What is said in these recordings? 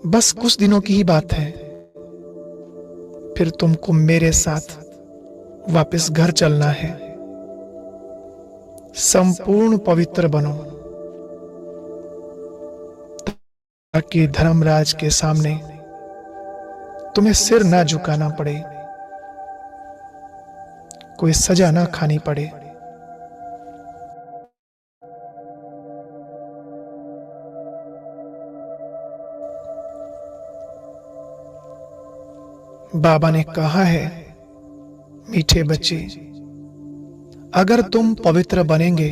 बस कुछ दिनों की ही बात है, फिर तुमको मेरे साथ वापस घर चलना है। संपूर्ण पवित्र बनो ताकि धर्मराज के सामने तुम्हें सिर ना झुकाना पड़े, कोई सजा ना खानी पड़े। बाबा ने कहा है, मीठे बच्चे, अगर तुम पवित्र बनेंगे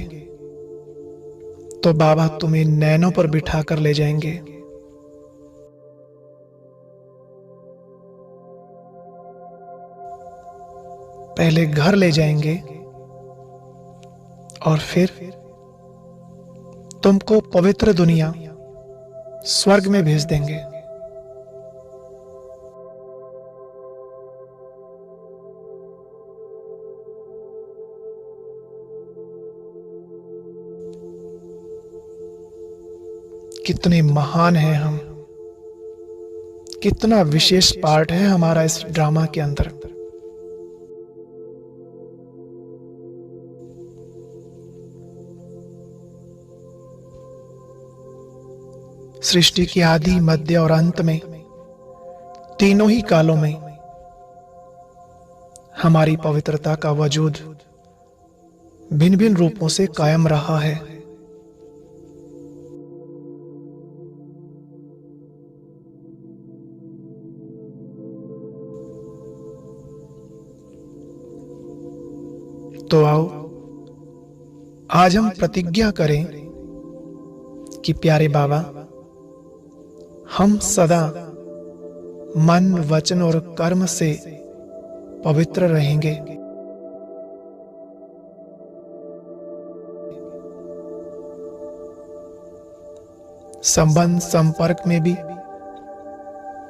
तो बाबा तुम्हें नैनों पर बिठा कर ले जाएंगे। पहले घर ले जाएंगे और फिर तुमको पवित्र दुनिया स्वर्ग में भेज देंगे। कितने महान हैं हम, कितना विशेष पार्ट है हमारा इस ड्रामा के अंदर। सृष्टि के आदि, मध्य और अंत में, तीनों ही कालों में हमारी पवित्रता का वजूद भिन्न भिन्न रूपों से कायम रहा है। तो आओ, आज हम प्रतिज्ञा करें कि प्यारे बाबा, हम सदा मन, वचन और कर्म से पवित्र रहेंगे। संबंध संपर्क में भी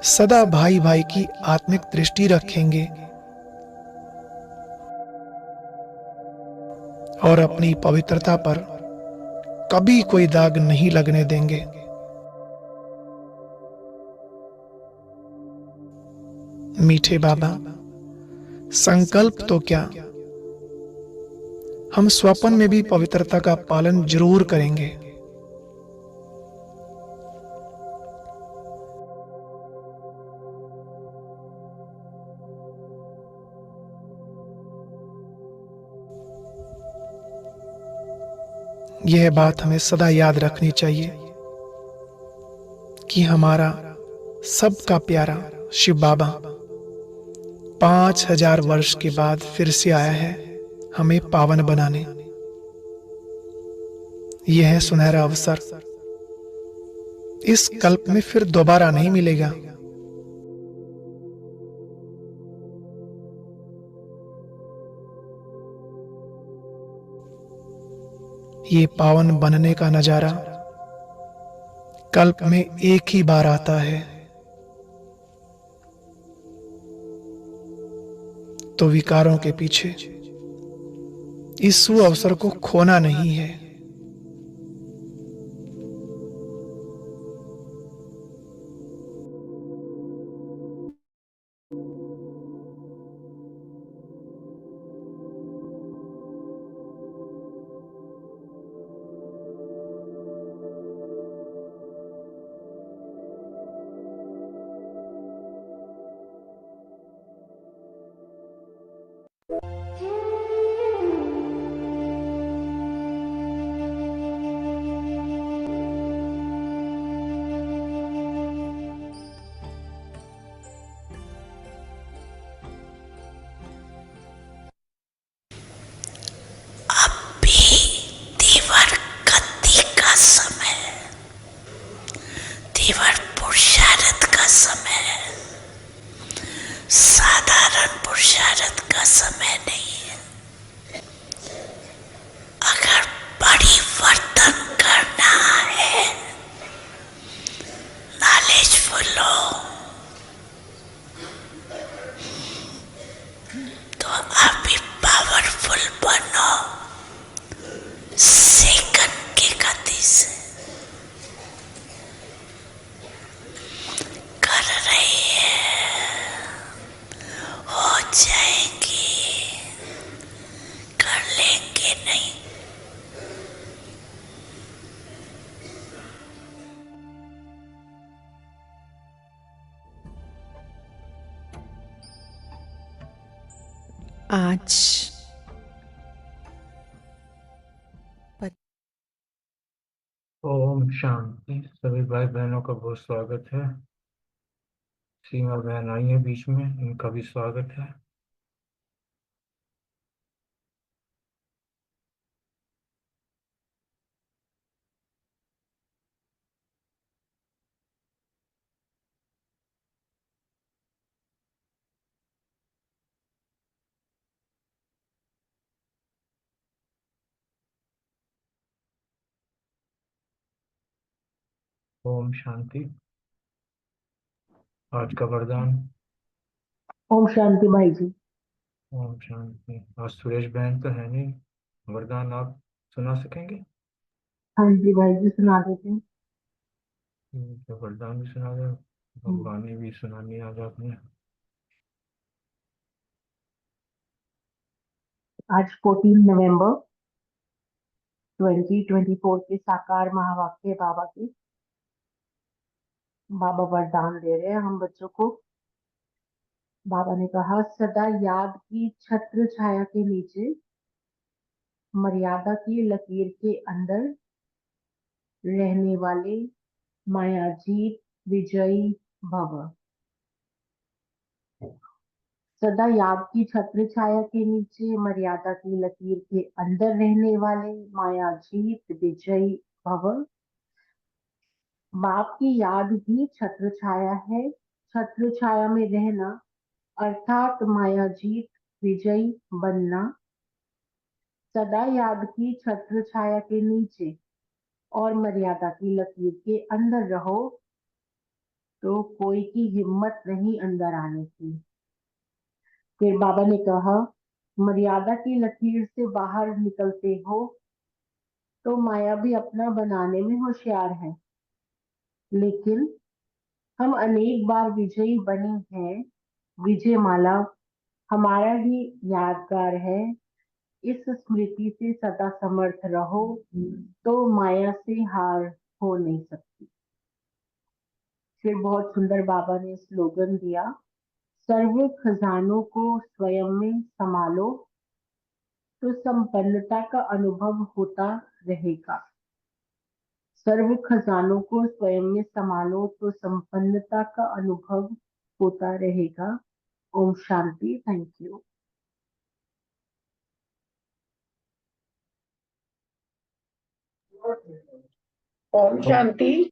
सदा भाई भाई की आत्मिक दृष्टि रखेंगे और अपनी पवित्रता पर कभी कोई दाग नहीं लगने देंगे। मीठे बाबा, संकल्प तो क्या, हम स्वप्न में भी पवित्रता का पालन जरूर करेंगे। यह बात हमें सदा याद रखनी चाहिए कि हमारा सबका प्यारा शिव बाबा 5000 वर्ष के बाद फिर से आया है हमें पावन बनाने। यह है सुनहरा अवसर, इस कल्प में फिर दोबारा नहीं मिलेगा। ये पावन बनने का नजारा कल्प में एक ही बार आता है, तो विकारों के पीछे इस सुअवसर को खोना नहीं है। केवल पुरुषार्थ का समय है, साधारण पुरुषार्थ का समय नहीं है। अगर परिवर्तन करना है, नॉलेजफुल हो, तो अभी पावरफुल बनो सेकंड की गति से। आज ओम शांति। सभी भाई बहनों का बहुत स्वागत है। सीमा बहन आई है बीच में, इनका भी स्वागत है। ओम शांति। आज का वरदान। ओम शांति भाई जी। ओम शांति। आज सुरेश बहन तो है नहीं, वरदान आप सुना सकेंगे? हाँ जी भाई जी, सुना देते हैं। तो वरदान भी सुना दो, और वाणी भी सुनानी आज आपने। आज 14 नवंबर 2024 के साकार महावाक्य बाबा के बाबा वरदान दे रहे हैं हम बच्चों को। बाबा ने कहा, सदा याद की छत्र छाया के नीचे, मर्यादा की लकीर के अंदर रहने वाले मायाजीत विजयी भव। सदा याद की छत्र छाया के नीचे, मर्यादा की लकीर के अंदर रहने वाले मायाजीत विजयी भव। बाप की याद ही छत्र छाया है। छत्र छाया में रहना अर्थात मायाजीत विजयी बनना। सदा याद की छत्र छाया के नीचे और मर्यादा की लकीर के अंदर रहो तो कोई की हिम्मत नहीं अंदर आने की। फिर बाबा ने कहा, मर्यादा की लकीर से बाहर निकलते हो तो माया भी अपना बनाने में होशियार है, लेकिन हम अनेक बार विजयी बने हैं। विजय माला हमारा ही यादगार है। इस स्मृति से सदा समर्थ रहो तो माया से हार हो नहीं सकती। फिर बहुत सुंदर बाबा ने स्लोगन दिया, सर्व खजानों को स्वयं में संभालो तो संपन्नता का अनुभव होता रहेगा। सर्व खजानों को स्वयं में संभालो तो संपन्नता का अनुभव होता रहेगा। ओम शांति। Thank you. ओम शांति।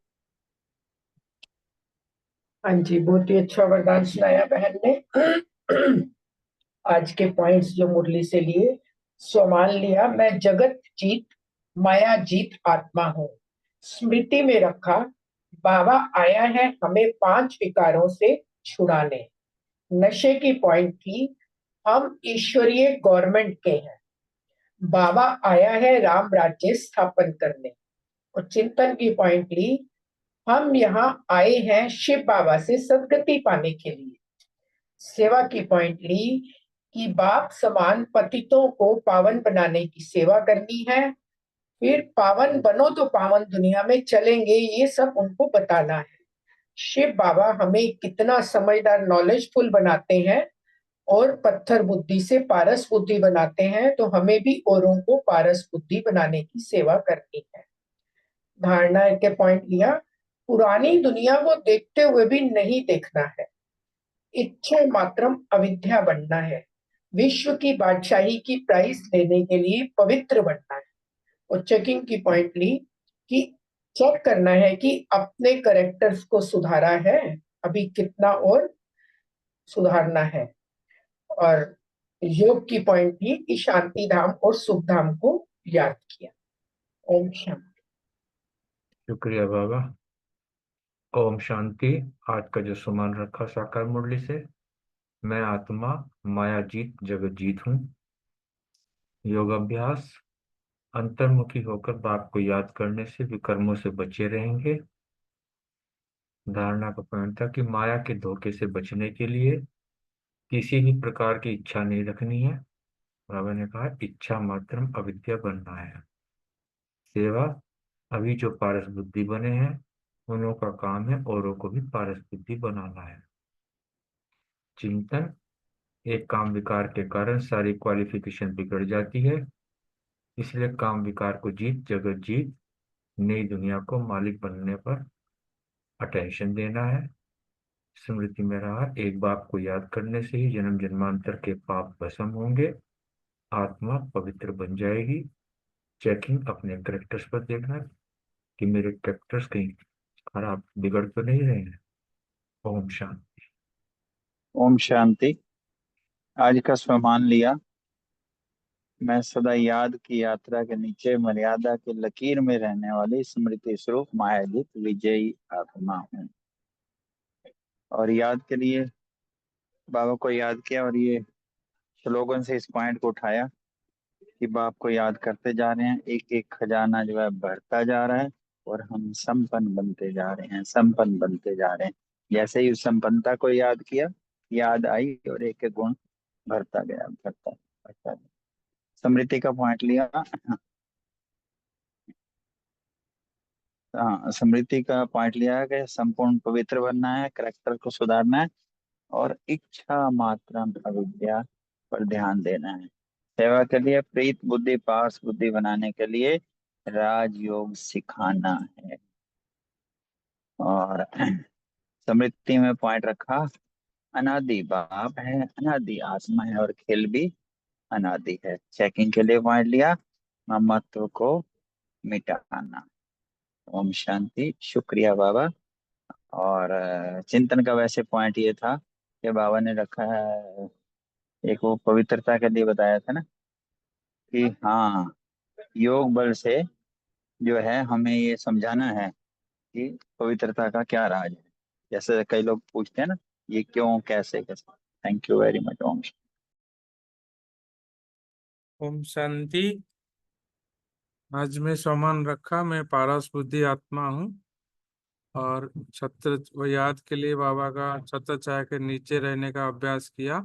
हाँ जी, बहुत ही अच्छा वरदान सुनाया बहन ने। आज के पॉइंट्स जो मुरली से लिए, संभाल लिया, मैं जगत जीत माया जीत आत्मा हूँ। स्मृति में रखा, बाबा आया है हमें 5 विकारों से छुड़ाने। नशे की पॉइंट थी, हम ईश्वरीय गवर्नमेंट के हैं। बाबा आया है राम राज्य स्थापन करने। और चिंतन की पॉइंट ली, हम यहाँ आए हैं शिव बाबा से सदगति पाने के लिए। सेवा की पॉइंट ली कि बाप समान पतितों को पावन बनाने की सेवा करनी है। फिर पावन बनो तो पावन दुनिया में चलेंगे, ये सब उनको बताना है। शिव बाबा हमें कितना समझदार नॉलेजफुल बनाते हैं और पत्थर बुद्धि से पारस बुद्धि बनाते हैं, तो हमें भी औरों को पारस बुद्धि बनाने की सेवा करनी है। धारणा के पॉइंट लिया, पुरानी दुनिया को देखते हुए भी नहीं देखना है। इच्छा मात्रम अविद्या बनना है। विश्व की बादशाही की प्राइस लेने के लिए पवित्र बनना है। और चेकिंग की पॉइंट ली कि चेक करना है कि अपने करेक्टर्स को सुधारा है, अभी कितना और सुधारना है। और योग की पॉइंट थी कि शांति धाम और सुख धाम को याद किया। ओम शांति। शुक्रिया बाबा। ओम शांति। आज का जो सुमन रखा साकार मुरली से, मैं आत्मा माया जीत जगत जीत हूँ। योगाभ्यास, अंतर्मुखी होकर बाप को याद करने से विकर्मों से बचे रहेंगे। धारणा का पॉइंट था कि माया के धोखे से बचने के लिए किसी भी प्रकार की इच्छा नहीं रखनी है। बाबा ने कहा, इच्छा मात्रम अविद्या बनना है। सेवा, अभी जो पारस बुद्धि बने हैं उन्हों का काम है औरों को भी पारस बुद्धि बनाना है। चिंतन, एक काम विकार के कारण सारी क्वालिफिकेशन बिगड़ जाती है। इसलिए काम विकार को जीत जगत जीत, नई दुनिया को मालिक बनने पर अटेंशन देना है। स्मृति में रहा, एक बाप को याद करने से ही जन्म जन्मांतर के पाप भस्म होंगे, आत्मा पवित्र बन जाएगी। चेकिंग अपने करेक्टर्स पर देखना कि मेरे करेक्टर्स कहीं खराब बिगड़ तो नहीं रहे हैं। ओम शांति। ओम शांति। आज का स्वमान लिया, मैं सदा याद की यात्रा के नीचे मर्यादा के लकीर में रहने वाली स्मृति स्वरूप मायाजित विजयी आत्मा हूँ। और याद के लिए बाबा को याद किया और ये स्लोगन से इस पॉइंट को उठाया कि बाप को याद करते जा रहे हैं, एक एक खजाना जो है बढ़ता जा रहा है और हम संपन्न बनते जा रहे हैं, संपन्न बनते जा रहे हैं। जैसे ही उस संपन्नता को याद किया, याद आई और एक एक गुण भरता गया, भरता गया। स्मृति का पॉइंट लिया। हाँ, स्मृति का पॉइंट लिया है कि संपूर्ण पवित्र बनना है, करेक्टर को सुधारना है और इच्छा मात्र अविद्या पर ध्यान देना है। सेवा के लिए प्रीत बुद्धि पास बुद्धि बनाने के लिए राजयोग सिखाना है। और स्मृति में पॉइंट रखा, अनादि बाप है, अनादि आत्मा है और खेल भी अनादि है। चेकिंग के लिए पॉइंट लिया, ममत्व को मिटाना। ओम शांति। शुक्रिया बाबा। और चिंतन का वैसे पॉइंट ये था कि बाबा ने रखा है, एक वो पवित्रता के लिए बताया था ना कि हाँ, योग बल से जो है हमें ये समझाना है कि पवित्रता का क्या राज है। जैसे कई लोग पूछते हैं ना, ये क्यों कैसे कैसे। Thank you very much. Om Om Shanti. आज मैं सम्मान रखा, मैं पारस बुद्धि आत्मा हूँ और छत्र व याद के लिए बाबा का छत्र छाया के नीचे रहने का अभ्यास किया।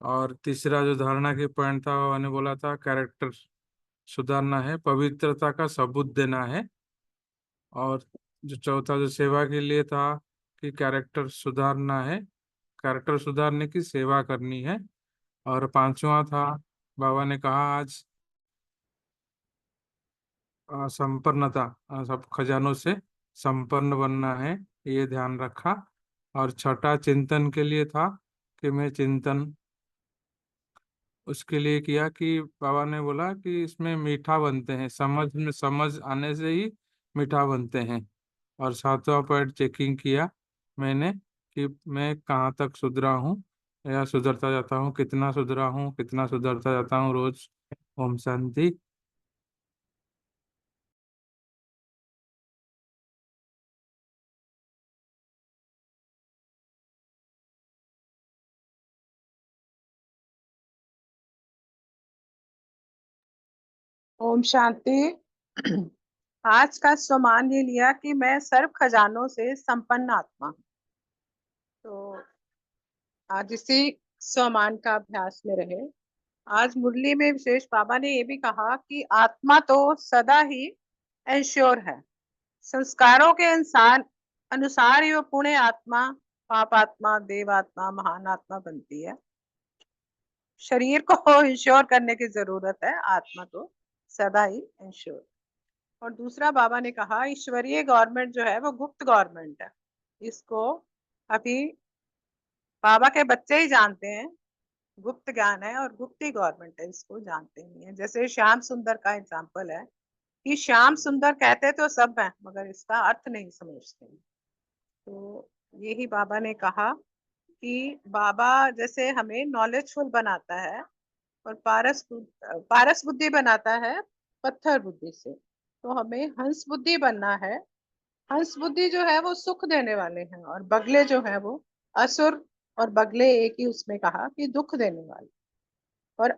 और तीसरा जो धारणा की पॉइंट था, बाबा ने बोला था कैरेक्टर सुधारना है, पवित्रता का सबूत देना है। और जो चौथा जो सेवा के लिए था कि कैरेक्टर सुधारना है, कैरेक्टर सुधारने की सेवा करनी है। और पांचवा था, बाबा ने कहा आज संपन्नता, सब खजानों से संपन्न बनना है, ये ध्यान रखा। और छठा चिंतन के लिए था कि मैं चिंतन उसके लिए किया कि बाबा ने बोला कि इसमें मीठा बनते हैं, समझ में समझ आने से ही मीठा बनते हैं। और सातवां पॉइंट चेकिंग किया मैंने कि मैं कहाँ तक सुधरा हूँ या सुधरता जाता हूँ, कितना सुधरा हूँ, कितना सुधरता जाता हूँ रोज। ओम शांति। ओम शांति। आज का सम्मान ये लिया कि मैं सर्व खजानों से संपन्न आत्मा हूँ। तो आज इसी सम्मान का अभ्यास में रहे। आज मुरली में विशेष बाबा ने ये भी कहा कि आत्मा तो सदा ही एंश्योर है, संस्कारों के अनुसार ही वो पुण्य आत्मा, पाप आत्मा, देव आत्मा, महान आत्मा बनती है। शरीर को इंश्योर करने की जरूरत है, आत्मा तो सदा ही इंश्योर। और दूसरा बाबा ने कहा ईश्वरीय गवर्नमेंट जो है वो गुप्त गवर्नमेंट है, इसको अभी बाबा के बच्चे ही जानते हैं, गुप्त ज्ञान है और गुप्त ही गवर्नमेंट है, इसको जानते नहीं है। जैसे श्याम सुंदर का एग्जाम्पल है कि श्याम सुंदर कहते तो सब है मगर इसका अर्थ नहीं समझते। तो यही बाबा ने कहा कि बाबा जैसे हमें नॉलेजफुल बनाता है और पारस बुद्धि बनाता है पत्थर बुद्धि से, तो हमें हंस बुद्धि बनना है। हंस बुद्धि जो है वो सुख देने वाले हैं और बगले जो है वो असुर, और बगले एक ही उसमें कहा कि दुख देने वाले। और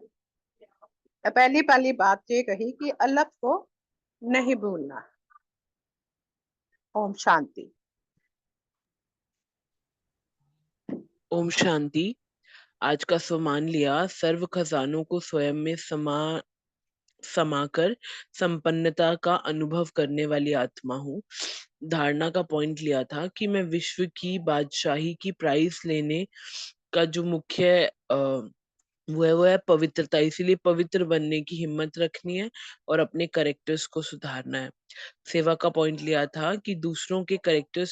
पहली पहली बात ये कही कि अलग को नहीं भूलना। ओम शांति। ओम शांति। आज का सम्मान लिया, सर्व खजानों को स्वयं में समाकर संपन्नता का अनुभव करने वाली आत्मा हूँ। धारणा का पॉइंट लिया था कि मैं विश्व की बादशाही की प्राइज लेने का जो मुख्य वो है पवित्रता। इसीलिए पवित्र बनने की हिम्मत रखनी है और अपने करेक्टर्स को सुधारना है। सेवा का पॉइंट लिया था कि दूसरों के करेक्टर्स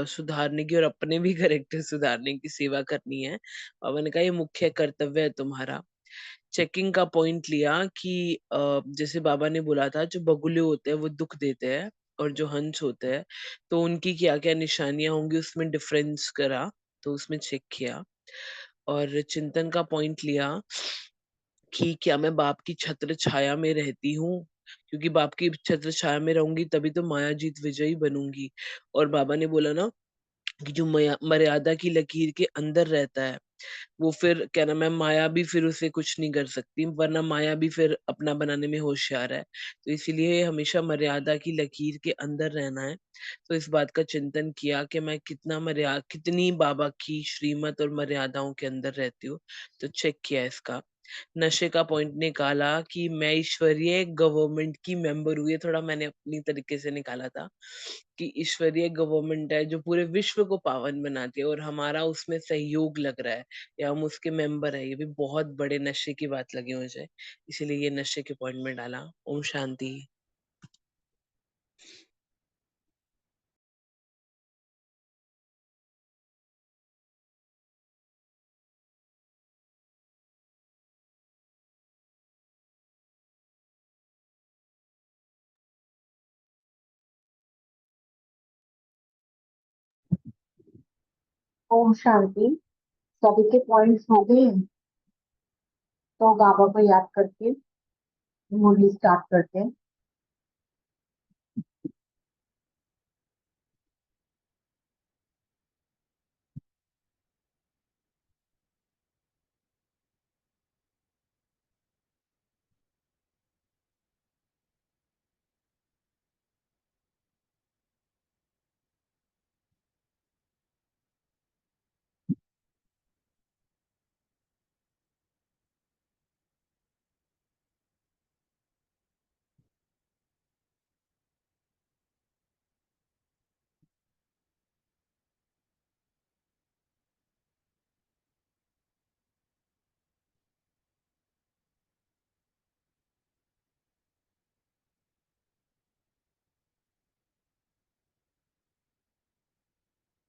सुधारने की और अपने भी करेक्टर सुधारने की सेवा करनी है। बाबा ने कहा ये मुख्य कर्तव्य है तुम्हारा। चेकिंग का पॉइंट लिया कि जैसे बाबा ने बोला था जो बगुले होते हैं वो दुख देते हैं और जो हंस होते हैं तो उनकी क्या क्या निशानियां होंगी उसमें डिफरेंस करा, तो उसमें चेक किया। और चिंतन का पॉइंट लिया कि क्या मैं बाप की छत्र छाया में रहती हूँ, क्योंकि बाप की छत्र छाया में रहूंगी तभी तो माया जीत विजयी बनूंगी। और बाबा ने बोला ना कि जो मर्यादा की लकीर के अंदर रहता है वो फिर क्या नाम है, माया भी फिर उसे कुछ नहीं कर सकती, वरना माया भी फिर अपना बनाने में होशियार है। तो इसीलिए हमेशा मर्यादा की लकीर के अंदर रहना है। तो इस बात का चिंतन किया कि मैं कितनी बाबा की श्रीमत और मर्यादाओं के अंदर रहती हूँ। तो चेक किया इसका। नशे का पॉइंट निकाला कि मैं ईश्वरीय गवर्नमेंट की मेंबर हुई है, थोड़ा मैंने अपनी तरीके से निकाला था कि ईश्वरीय गवर्नमेंट है जो पूरे विश्व को पावन बनाती है और हमारा उसमें सहयोग लग रहा है या हम उसके मेंबर है। ये भी बहुत बड़े नशे की बात लगी मुझे, इसीलिए ये नशे के पॉइंट में डाला। ओम शांति। ओम शांति। सभी के पॉइंट्स हो गए हैं, तो बाबा को याद करके मुरली स्टार्ट करते हैं।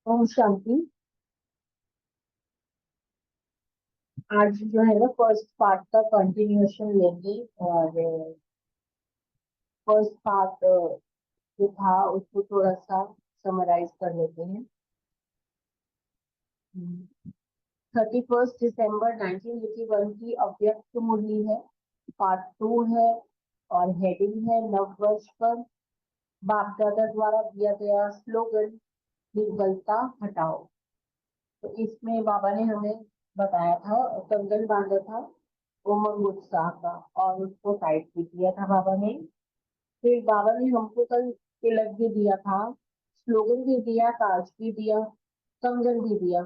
ओम शांति। आज जो है ना फर्स्ट पार्ट का कंटिन्यूएशन लेंगे, और फर्स्ट पार्ट जो था उसको थोड़ा सा समराइज कर लेते हैं। 31 दिसंबर 1981 की अव्यक्त मुरली है, पार्ट 2 है, और हेडिंग है नववर्ष पर बाप दादा द्वारा दिया गया स्लोगन निर्बलता हटाओ। तो इसमें बाबा ने हमें बताया था, कंगन बांधा था उमंग उत्साह का, और उसको टाइट भी किया था बाबा ने। फिर बाबा ने हमको कल तिलक भी दिया था, स्लोगन भी दिया, ताज भी दिया, कंगन भी दिया।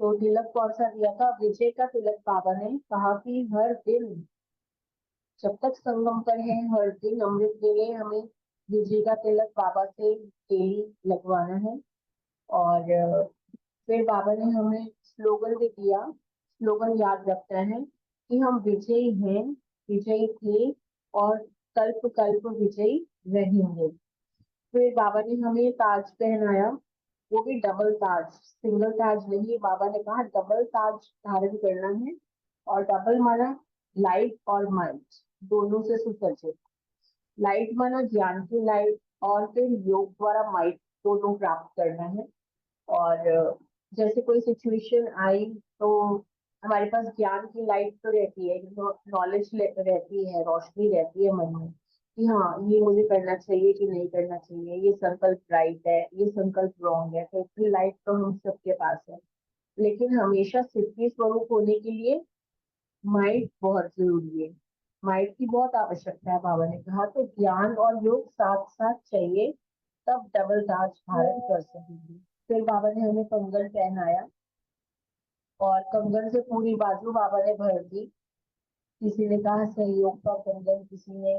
तो तिलक कौन सा दिया था? विजय का तिलक। बाबा ने कहा कि हर दिन जब तक संगम पर है हर दिन अमृत वेले हमें विजय का तिलक बाबा से डेली लगवाना है। और फिर बाबा ने हमें स्लोगन भी दिया। स्लोगन याद रखना है कि हम विजयी हैं, विजयी थे, और कल्प कल्प विजयी रहेंगे। फिर बाबा ने हमें ताज पहनाया, वो भी डबल ताज, सिंगल ताज नहीं। बाबा ने कहा डबल ताज धारण करना है, और डबल माना लाइट और माइट दोनों से सुसज्जित। लाइट माना ज्ञान की लाइट, और फिर योग द्वारा माइट दोनों प्राप्त करना है। और जैसे कोई सिचुएशन आई तो हमारे पास ज्ञान की लाइट तो रहती है, नॉलेज रहती है, रोशनी रहती है मन में कि हाँ ये मुझे करना चाहिए कि नहीं करना चाहिए, ये संकल्प राइट है, ये संकल्प रॉन्ग है। तो इतनी लाइट तो हम सबके पास है, लेकिन हमेशा सिद्धि स्वरूप होने के लिए माइट बहुत जरूरी है। माइट की बहुत आवश्यकता है, बाबा ने कहा। तो ज्ञान और योग साथ साथ चाहिए, तब डबल ताज धारण कर सकेंगे। फिर बाबा ने हमें कंगन पहनाया, और कंगन से पूरी बाजू बाबा ने भर दी। किसी ने कहा सहयोग का कंगन, किसी ने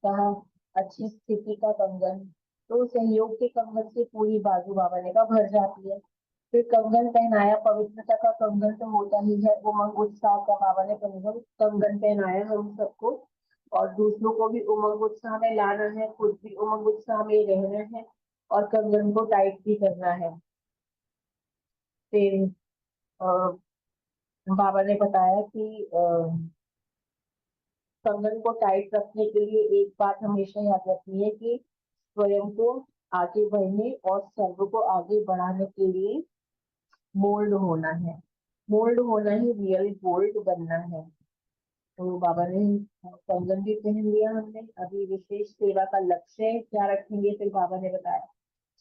कहा अच्छी स्थिति का कंगन। तो सहयोग के कंगन से पूरी बाजू बाबा ने कहा भर जाती है। फिर कंगन पहनाया, पवित्रता का कंगन तो होता ही है, उमंग उत्साह का बाबा ने कंगन पहनाया हम सबको, और दूसरों को भी उमंग उत्साह में लाना है, खुद भी उमंग उत्साह में रहना है, और कंगन को टाइट भी करना है। फिर बाबा ने बताया कि कंगन को टाइट रखने के लिए एक बात हमेशा याद रखनी है कि स्वयं को आगे बढ़ने और सर्व को आगे बढ़ाने के लिए मोल्ड होना है। मोल्ड होना ही रियल गोल्ड बनना है। तो बाबा ने कंगन भी पहन लिया हमने। अभी विशेष सेवा का लक्ष्य क्या रखेंगे, फिर बाबा ने बताया।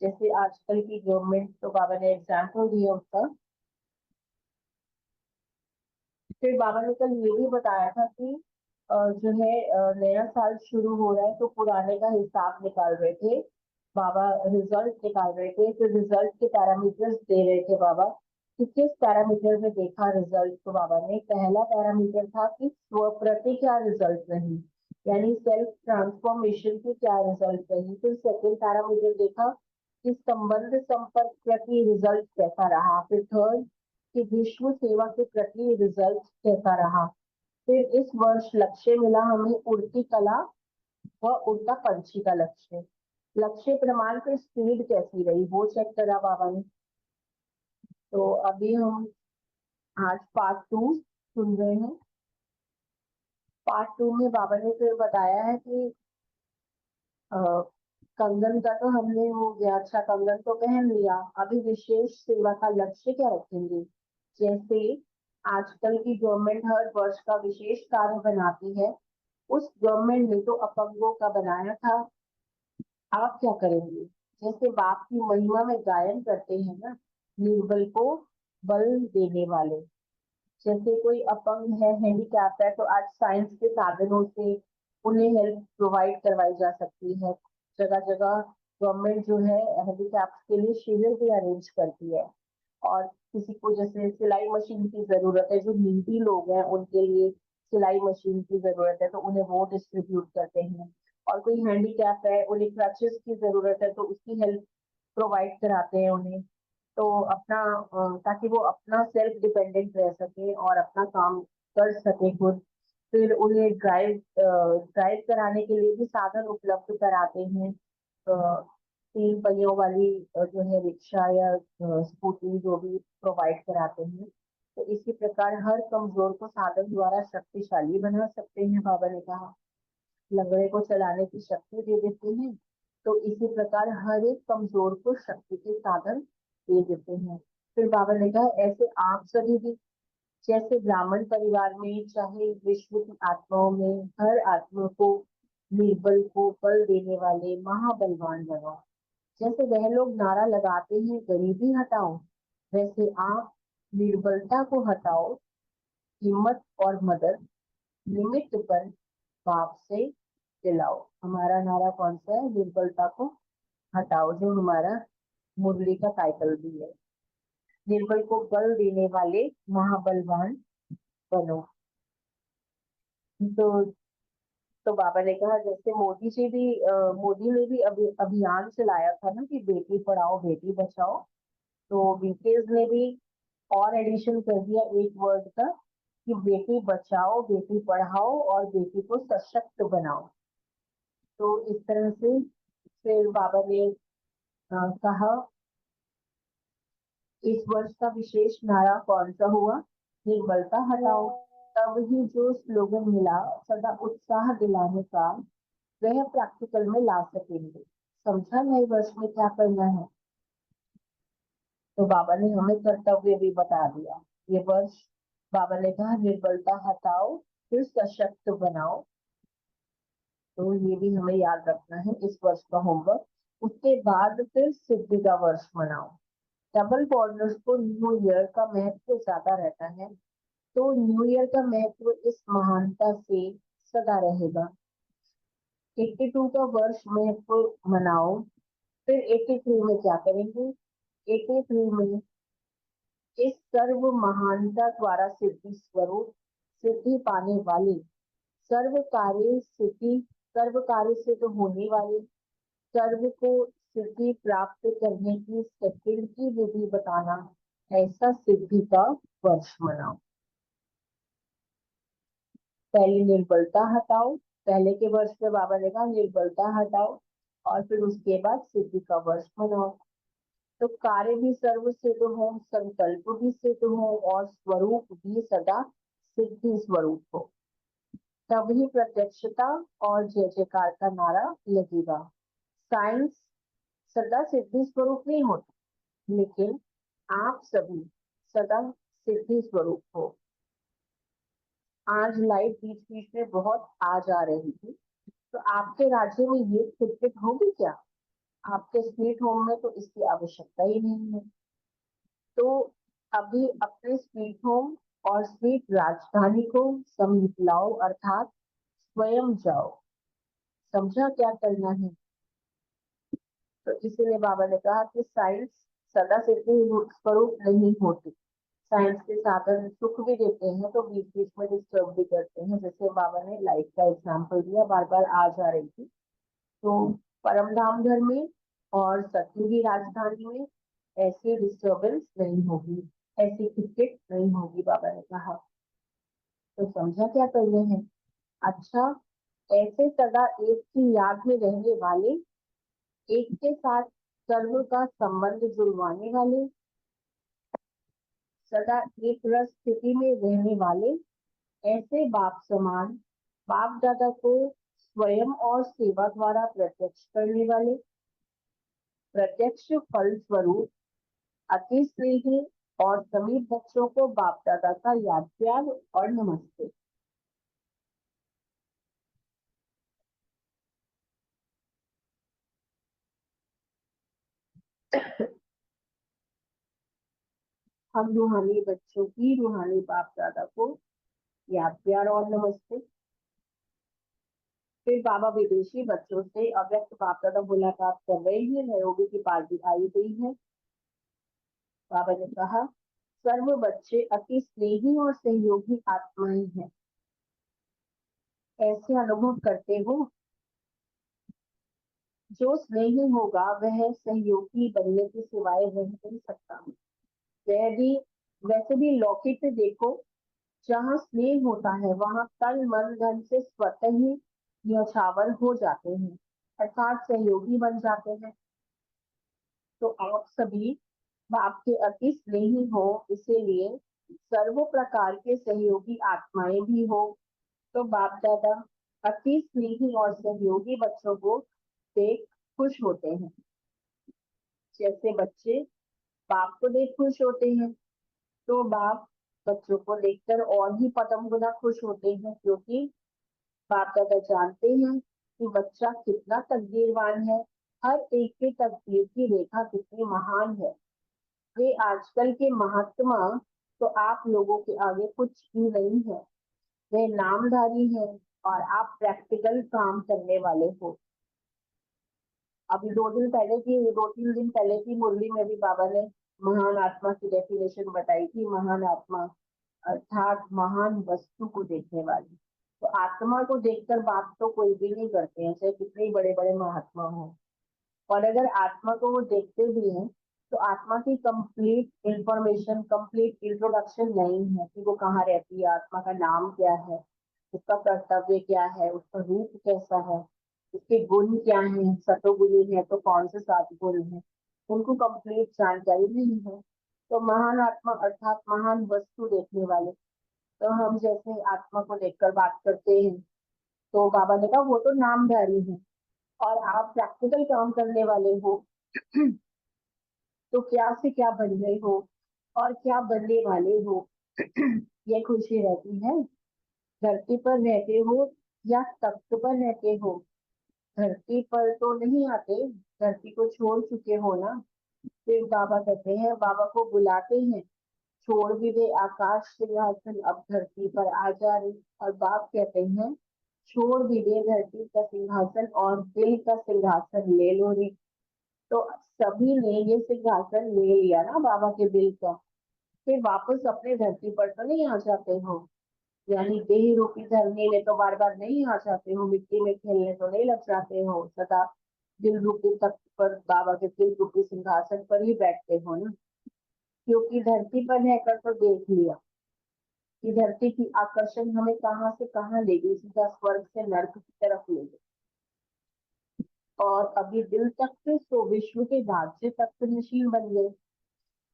जैसे आजकल की गवर्नमेंट, तो बाबा ने एग्जाम्पल दिया उसका। फिर बाबा ने कल ये भी बताया था कि जो है नया साल शुरू हो रहा है, तो पुराने का हिसाब निकाल रहे थे बाबा, रिजल्ट निकाल रहे थे। फिर रिजल्ट के पैरामीटर्स दे रहे थे बाबा कि किस पैरामीटर में देखा रिजल्ट। तो बाबा ने पहला पैरामीटर था कि स्व प्रति क्या रिजल्ट रही, यानी सेल्फ ट्रांसफॉर्मेशन की क्या रिजल्ट रही। फिर सेकेंड पैरामीटर देखा कि संबंध संपर्क प्रति रिजल्ट कैसा रहा। फिर थर्ड कि विश्व सेवा के प्रति रिजल्ट कैसा रहा। फिर इस वर्ष लक्ष्य मिला हमें उड़ती कला व उड़ता पंछी का लक्ष्य। लक्ष्य प्रमाण पे स्पीड कैसी रही वो चेक करा बाबा ने। तो अभी हम आज पार्ट 2 सुन रहे हैं। पार्ट 2 में बाबा ने फिर बताया है कि कंगन का तो हमने हो गया, अच्छा कंगन तो पहन लिया, अभी विशेष सेवा का लक्ष्य क्या रखेंगे। जैसे आजकल की गवर्नमेंट हर वर्ष का विशेष कार्य बनाती है, उस गवर्नमेंट ने तो अपंगों का बनाया था, आप क्या करेंगे। जैसे बाप की महिमा में गायन करते हैं ना, निर्बल को बल देने वाले। जैसे कोई अपंग है, हैंडीकैप है, तो आज साइंस के साधनों से उन्हें हेल्प प्रोवाइड करवाई जा सकती है। जगह जगह गवर्नमेंट जो है हैंडीकैप के लिए शिविर भी अरेंज करती है। और किसी को जैसे सिलाई मशीन की जरूरत है, जो नीडी लोग हैं उनके लिए सिलाई मशीन की जरूरत है, तो उन्हें वो डिस्ट्रीब्यूट करते हैं। और कोई हैंडीकैप है, उन्हें क्रचेस की जरूरत है, तो उसकी हेल्प प्रोवाइड कराते हैं उन्हें। तो अपना ताकि वो अपना सेल्फ डिपेंडेंट रह सके और अपना काम कर सके खुद। फिर उन्हें ड्राइव कराने के लिए भी साधन उपलब्ध कराते हैं। 3 पहियों वाली जो है रिक्शा या स्कूटी जो भी प्रोवाइड कराते हैं। तो इसी प्रकार हर कमजोर को साधन द्वारा शक्तिशाली बना सकते हैं, बाबा ने कहा। लंगड़े को चलाने की शक्ति दे देते हैं, तो इसी प्रकार हर एक कमजोर को शक्ति के साधन दे देते हैं। फिर बाबा ने कहा ऐसे आप सभी भी, जैसे ब्राह्मण परिवार में चाहे विश्व की आत्माओं में, हर आत्मा को निर्बल को बल देने वाले महाबलवान बनो। जैसे वह लोग नारा लगाते हैं गरीबी हटाओ, वैसे आप निर्बलता को हटाओ, हिम्मत और मदद निमित्त पर बाप से दिलाओ। हमारा नारा कौन सा है, निर्बलता को हटाओ, जो हमारा मुरली का टाइटल भी है। निर्बल को बल देने वाले महाबलवान बनो। तो बाबा ने कहा जैसे मोदी ने भी अभियान चलाया था ना कि बेटी पढ़ाओ बेटी बचाओ। तो बीकेज ने भी और एडिशन कर दिया एक वर्ड का कि बेटी बचाओ बेटी पढ़ाओ और बेटी को सशक्त बनाओ। तो इस तरह से फिर बाबा ने कहा इस वर्ष का विशेष नारा कौन सा हुआ, निर्बलता हटाओ। तब ही जो स्लोगन मिला सदा उत्साह दिलाने का, वह प्रैक्टिकल में ला सकेंगे। समझा नए वर्ष में क्या करना है। तो बाबा ने हमें कर्तव्य भी बता दिया। ये वर्ष बाबा ने कहा निर्बलता हटाओ फिर सशक्त बनाओ। तो ये भी हमें याद रखना है इस वर्ष का होमवर्क। उसके बाद फिर सिद्धि का वर्ष मनाओ। डबल बॉर्डर्स को न्यू ईयर का महत्व ज्यादा रहता है, तो न्यू ईयर का महत्व इस महानता से सदा रहेगा। 82 का वर्ष महत्व मनाओ। फिर 83 में क्या करेंगे, 83 में इस सर्व महानता द्वारा सिद्धि स्वरूप सिद्धि पाने वाली सर्व कार्य सिद्धि, सर्व कार्य से तो होने वाली, सर्व को सिद्धि प्राप्त करने की सेकंड की विधि बताना, ऐसा सिद्धि का वर्ष मनाओ। पहले निर्बलता हटाओ, पहले के वर्ष में बाबा ने कहा निर्बलता हटाओ, और फिर उसके बाद सिद्धि का वर्ष मनाओ। तो कार्य भी सर्व सिद्ध हो, संकल्प भी सिद्ध हो, और स्वरूप भी सदा सिद्धि स्वरूप हो, तभी प्रत्यक्षता और जय जयकार का नारा लगेगा। साइंस सदा सिद्धि स्वरूप नहीं होता, लेकिन आप सभी सदा सिद्धि स्वरूप हो। आज लाइट बीच बीच में बहुत आ जा रही थी, तो आपके राज्य में ये क्रिकेट होगी क्या? आपके स्वीट होम में तो इसकी आवश्यकता ही नहीं है। तो अभी अपने स्वीट होम और स्वीट राजधानी को समीप लाओ, अर्थात स्वयं जाओ। समझा क्या करना है? तो इसीलिए बाबा ने कहा कि साइंस सदा सिद्धि स्वरूप नहीं होती। साइंस के साधन सुख भी देते हैं तो बीच बीच में डिस्टर्ब भी करते हैं, जैसे बाबा ने लाइट का एग्जाम्पल दिया, बार बार आ जा रही थी। तो परम धाम घर में और सतयुगी राजधानी में ऐसी डिस्टर्बेंस नहीं होगी, ऐसी क्रिकेट नहीं होगी, बाबा ने कहा। तो समझा क्या करने हैं? अच्छा, ऐसे सदा एक की याद में रहने वाले, एक के साथ सर्व का संबंध जुड़वाने वाले, सदा एक रस स्थिति में रहने वाले, ऐसे बाप समान बाप दादा को स्वयं और सेवा द्वारा प्रत्यक्ष करने वाले, प्रत्यक्ष फल स्वरूप अति स्नेही और समीप बच्चों को बाप दादा का याद प्यार और नमस्ते। हम रूहानी बच्चों की रूहानी बाप दादा को याद प्यार और नमस्ते। फिर बाबा विदेशी बच्चों से अव्यक्त बाप दादा मुलाकात कर रहे हैं, नैरोबी की पार्टी आई हुई है। बाबा ने कहा सर्व बच्चे अति स्नेही और सहयोगी आत्माएं हैं। ऐसे अनुभव करते हो, जो स्नेही होगा वह सहयोगी बनने के सिवाय रह नहीं सकता। वह भी वैसे भी लौकिक देखो, जहाँ स्नेह होता है वहाँ तन मन धन से स्वतः ही न्यौछावर हो जाते हैं, अर्थात सहयोगी बन जाते हैं। तो आप सभी बाप के अति स्नेही हो, इसीलिए सर्व प्रकार के सहयोगी आत्माएं भी हो। तो बाप दादा अति स्नेही और सहयोगी बच्चों को देख खुश होते हैं, जैसे बच्चे बाप को देख खुश होते हैं, तो बाप बच्चों को देखकर और भी पदम गुना खुश होते हैं, क्योंकि बाप दादा जानते हैं कि बच्चा कितना तकदीरवान है, हर एक की तकदीर की रेखा कितनी महान है। वे आजकल के महात्मा तो आप लोगों के आगे कुछ भी नहीं है, वे नामधारी हैं और आप प्रैक्टिकल काम करने वाले हो। अभी 2 दिन पहले की मुरली में भी बाबा ने महान आत्मा की डेफिनेशन बताई थी। महान आत्मा अर्थात महान वस्तु को देखने वाली। तो आत्मा को देखकर बात तो कोई भी नहीं करते हैं, चाहे कितने बड़े बड़े महात्मा हो। और अगर आत्मा को वो देखते भी हैं तो आत्मा की कंप्लीट इंफॉर्मेशन, कंप्लीट इंट्रोडक्शन नहीं है कि वो कहाँ रहती है, आत्मा का नाम क्या है, उसका कर्तव्य क्या है, उसका रूप कैसा है, उसके गुण क्या है, सतोगुणी है तो कौन से 7 गुण है, उनको कंप्लीट जानकारी नहीं है। तो महान आत्मा अर्थात महान वस्तु देखने वाले, तो हम जैसे आत्मा को देखकर बात करते हैं, तो बाबा ने कहा वो तो नामधारी है और आप प्रैक्टिकल काम करने वाले हो। तो क्या से क्या बन गए हो और क्या बनने वाले हो, ये खुशी रहती है। धरती पर रहते हो या तख्त पर रहते हो, धरती पर तो नहीं आते, धरती को छोड़ चुके हो ना। फिर बाबा कहते हैं, बाबा को बुलाते हैं, छोड़ भी दे आकाश सिंहासन, अब धरती पर आ जा रही। और बाप कहते हैं छोड़ भी दे धरती का सिंहासन और दिल का सिंहासन ले लो रे। तो सभी ने ये सिंहासन ले लिया ना बाबा के दिल का, फिर वापस अपने धरती पर तो नहीं आ जाते हो, यानी देह रूपी धरनी में तो बार बार नहीं आ जाते हो, मिट्टी में खेलने तो नहीं लग जाते हो, सदा दिल रूपी तख्त पर, बाबा के दिल रूपी सिंहासन पर ही बैठते हो ना, क्योंकि धरती पर रहकर तो देख लिया कि धरती की आकर्षण हमें कहाँ से कहाँ ले गई, सीधा स्वर्ग से नर्क की तरफ ले गई। और अभी दिल तख्त तो विश्व के राज्य तख्त नशीन बन गए,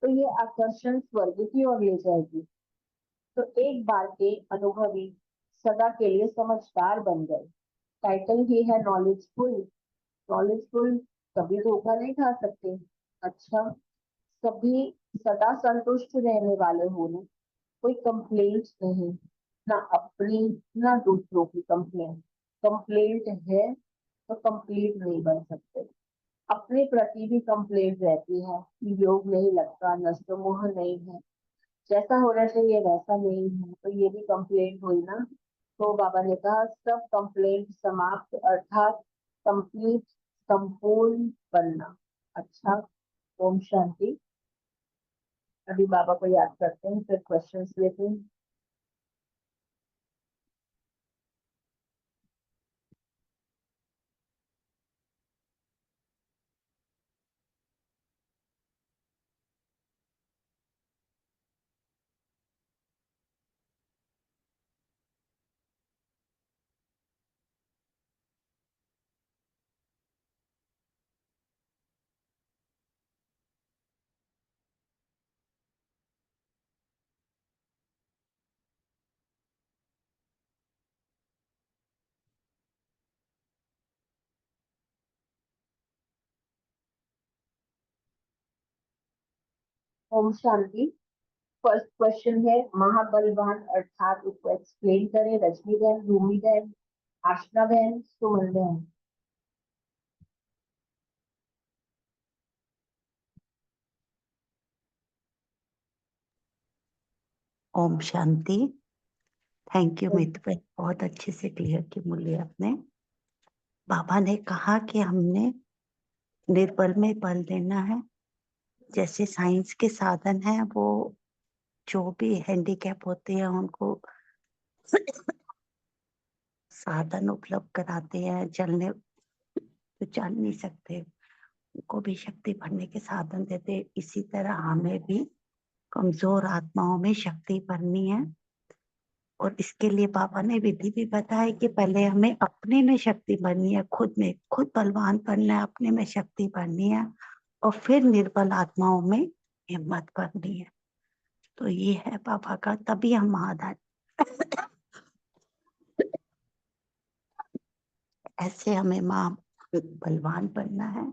तो ये आकर्षण स्वर्ग की ओर ले जाएगी। तो एक बार के अनुभवी सदा के लिए समझदार बन गए। टाइटल ही है नॉलेजफुल। नॉलेजफुल कभी धोखा नहीं खा सकते। अच्छा, सभी सदा संतुष्ट रहने वाले हो ना, कोई कंप्लेंट नहीं, ना अपनी ना दूसरों की कंप्लेंट। कंप्लेंट है तो कंप्लीट नहीं बन सकते। अपने प्रति भी कंप्लेंट रहती है कि योग नहीं लगता, नष्ट मोह नहीं है, जैसा होना चाहिए वैसा नहीं है, तो ये भी कंप्लेंट हुई ना। तो बाबा ने कहा सब कंप्लेंट समाप्त, अर्थात कंप्लीट, संपूर्ण बनना। अच्छा, ओम शांति। अभी बाबा को याद करते हैं, फिर क्वेश्चंस लेते हैं। ओम शांति। फर्स्ट क्वेश्चन है महाबलवान अर्थात उसको एक्सप्लेन करें। रजनी बहन, रूमी बहन, आशना बहन, सुमन बहन। ओम शांति। थैंक यू मित्र भाई, बहुत अच्छे से क्लियर की मूल्य आपने। बाबा ने कहा कि हमने निर्बल में बल देना है। जैसे साइंस के साधन है, वो जो भी हैंडीकैप होते हैं उनको साधन उपलब्ध कराते हैं। चलने तो चल नहीं सकते, उनको भी शक्ति भरने के साधन देते। इसी तरह हमें भी कमजोर आत्माओं में शक्ति भरनी है। और इसके लिए बाबा ने विधि भी बताई कि पहले हमें अपने में शक्ति भरनी है, खुद में, खुद बलवान बनना है, अपने में शक्ति भरनी है, और फिर निर्बल आत्माओं में हिम्मत भरनी है। तो ये है बाबा का, तभी हम महादानी। ऐसे हमें माँ बलवान बनना है।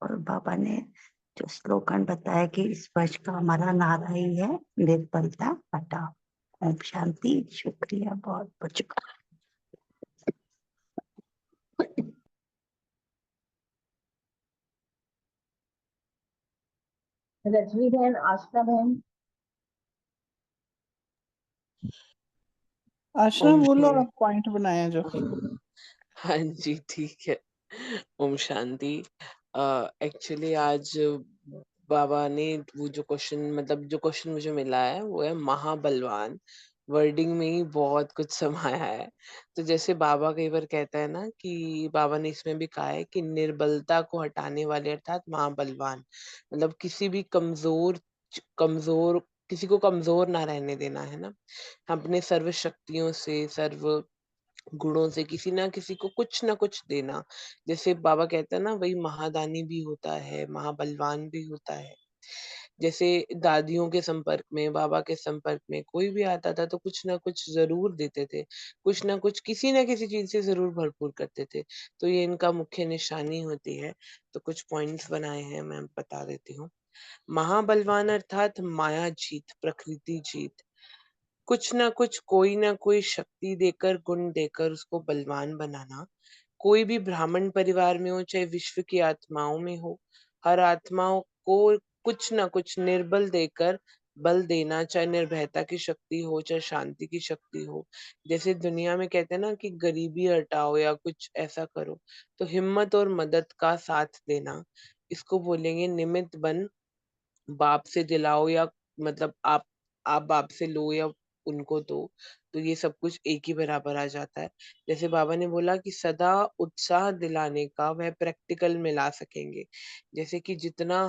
और बाबा ने जो स्लोगन बताया कि इस वर्ष का हमारा नारा ही है, निर्बलता हटाओ। ओम शांति। शुक्रिया बहुत बहुत। रजनी बहन, आशना बहन। आशना ओम बोलो, शांति। आप पॉइंट बनाया जो। हाँ जी, ठीक है। ओम शांति। एक्चुअली आज बाबा ने वो जो क्वेश्चन, मतलब जो क्वेश्चन मुझे मिला है वो है महाबलवान। वर्डिंग में ही बहुत कुछ समाया है। तो जैसे बाबा कई बार कहता है ना, कि बाबा ने इसमें भी कहा है कि निर्बलता को हटाने वाले अर्थात महाबलवान, मतलब किसी भी कमजोर कमजोर किसी को कमजोर ना रहने देना है ना। अपने सर्व शक्तियों से, सर्व गुणों से किसी ना किसी को कुछ ना कुछ देना। जैसे बाबा कहता है ना, वही महादानी भी होता है, महाबलवान भी होता है। जैसे दादियों के संपर्क में, बाबा के संपर्क में कोई भी आता था तो कुछ ना कुछ जरूर देते थे, कुछ ना कुछ किसी ना किसी चीज से जरूर भरपूर करते थे। तो ये इनका मुख्य निशानी होती है। तो कुछ पॉइंट्स बनाए हैं, मैं बता देती हूँ। महाबलवान अर्थात माया जीत, प्रकृति जीत। कुछ ना कुछ, कोई ना कोई शक्ति देकर, गुण देकर उसको बलवान बनाना। कोई भी ब्राह्मण परिवार में हो, चाहे विश्व की आत्माओं में हो, हर आत्माओं को कुछ ना कुछ निर्बल देकर बल देना। चाहे निर्भयता की शक्ति हो, चाहे शांति की शक्ति हो। जैसे दुनिया में कहते हैं ना कि गरीबी हटाओ या कुछ ऐसा करो, तो हिम्मत और मदद का साथ देना, इसको बोलेंगे निमित्त बन। बाप से दिलाओ, या मतलब आप बाप से लो, या उनको दो, तो ये सब कुछ एक ही बराबर आ जाता है। जैसे बाबा ने बोला कि सदा उत्साह दिलाने का वह प्रैक्टिकल में ला सकेंगे। जैसे कि जितना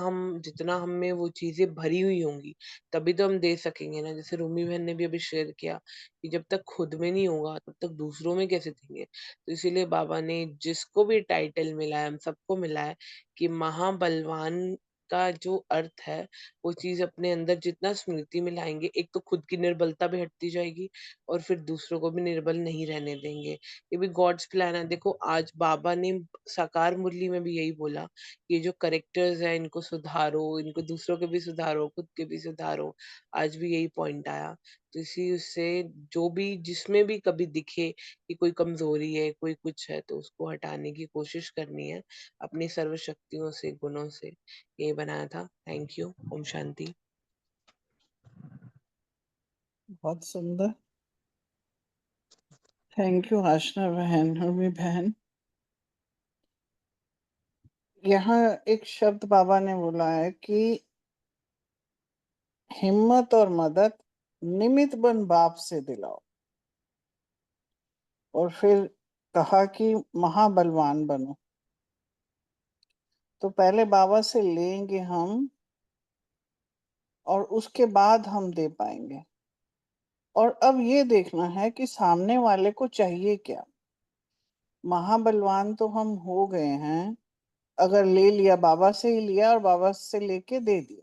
हम में वो चीजें भरी हुई होंगी तभी तो हम दे सकेंगे ना। जैसे रूमी बहन ने भी अभी शेयर किया कि जब तक खुद में नहीं होगा तब तक दूसरों में कैसे देंगे। तो इसीलिए बाबा ने जिसको भी टाइटल मिला है, हम सबको मिला है कि महाबलवान का जो अर्थ है वो चीज अपने अंदर जितना स्मृति में लाएंगे, एक तो खुद की निर्बलता भी हटती जाएगी और फिर दूसरों को भी निर्बल नहीं रहने देंगे। ये भी गॉड्स प्लान है। देखो आज बाबा ने साकार मुरली में भी यही बोला, ये जो करेक्टर्स है इनको सुधारो, इनको दूसरों के भी सुधारो, खुद के भी सुधारो। आज भी यही पॉइंट आया। तो इसी उससे जो भी जिसमें भी कभी दिखे कि कोई कमजोरी है, कोई कुछ है, तो उसको हटाने की कोशिश करनी है अपनी सर्व शक्तियों से, गुणों से। ये बनाया था। Thank you. ओम शांति। बहुत सुंदर। थैंक यू आशना बहन, हरमी बहन। यहाँ एक शब्द बाबा ने बोला है कि हिम्मत और मदद निमित्त बन बाप से दिलाओ, और फिर कहा कि महाबलवान बनो। तो पहले बाबा से लेंगे हम और उसके बाद हम दे पाएंगे। और अब ये देखना है कि सामने वाले को चाहिए क्या। महाबलवान तो हम हो गए हैं अगर ले लिया, बाबा से ही लिया और बाबा से लेके दे दिया,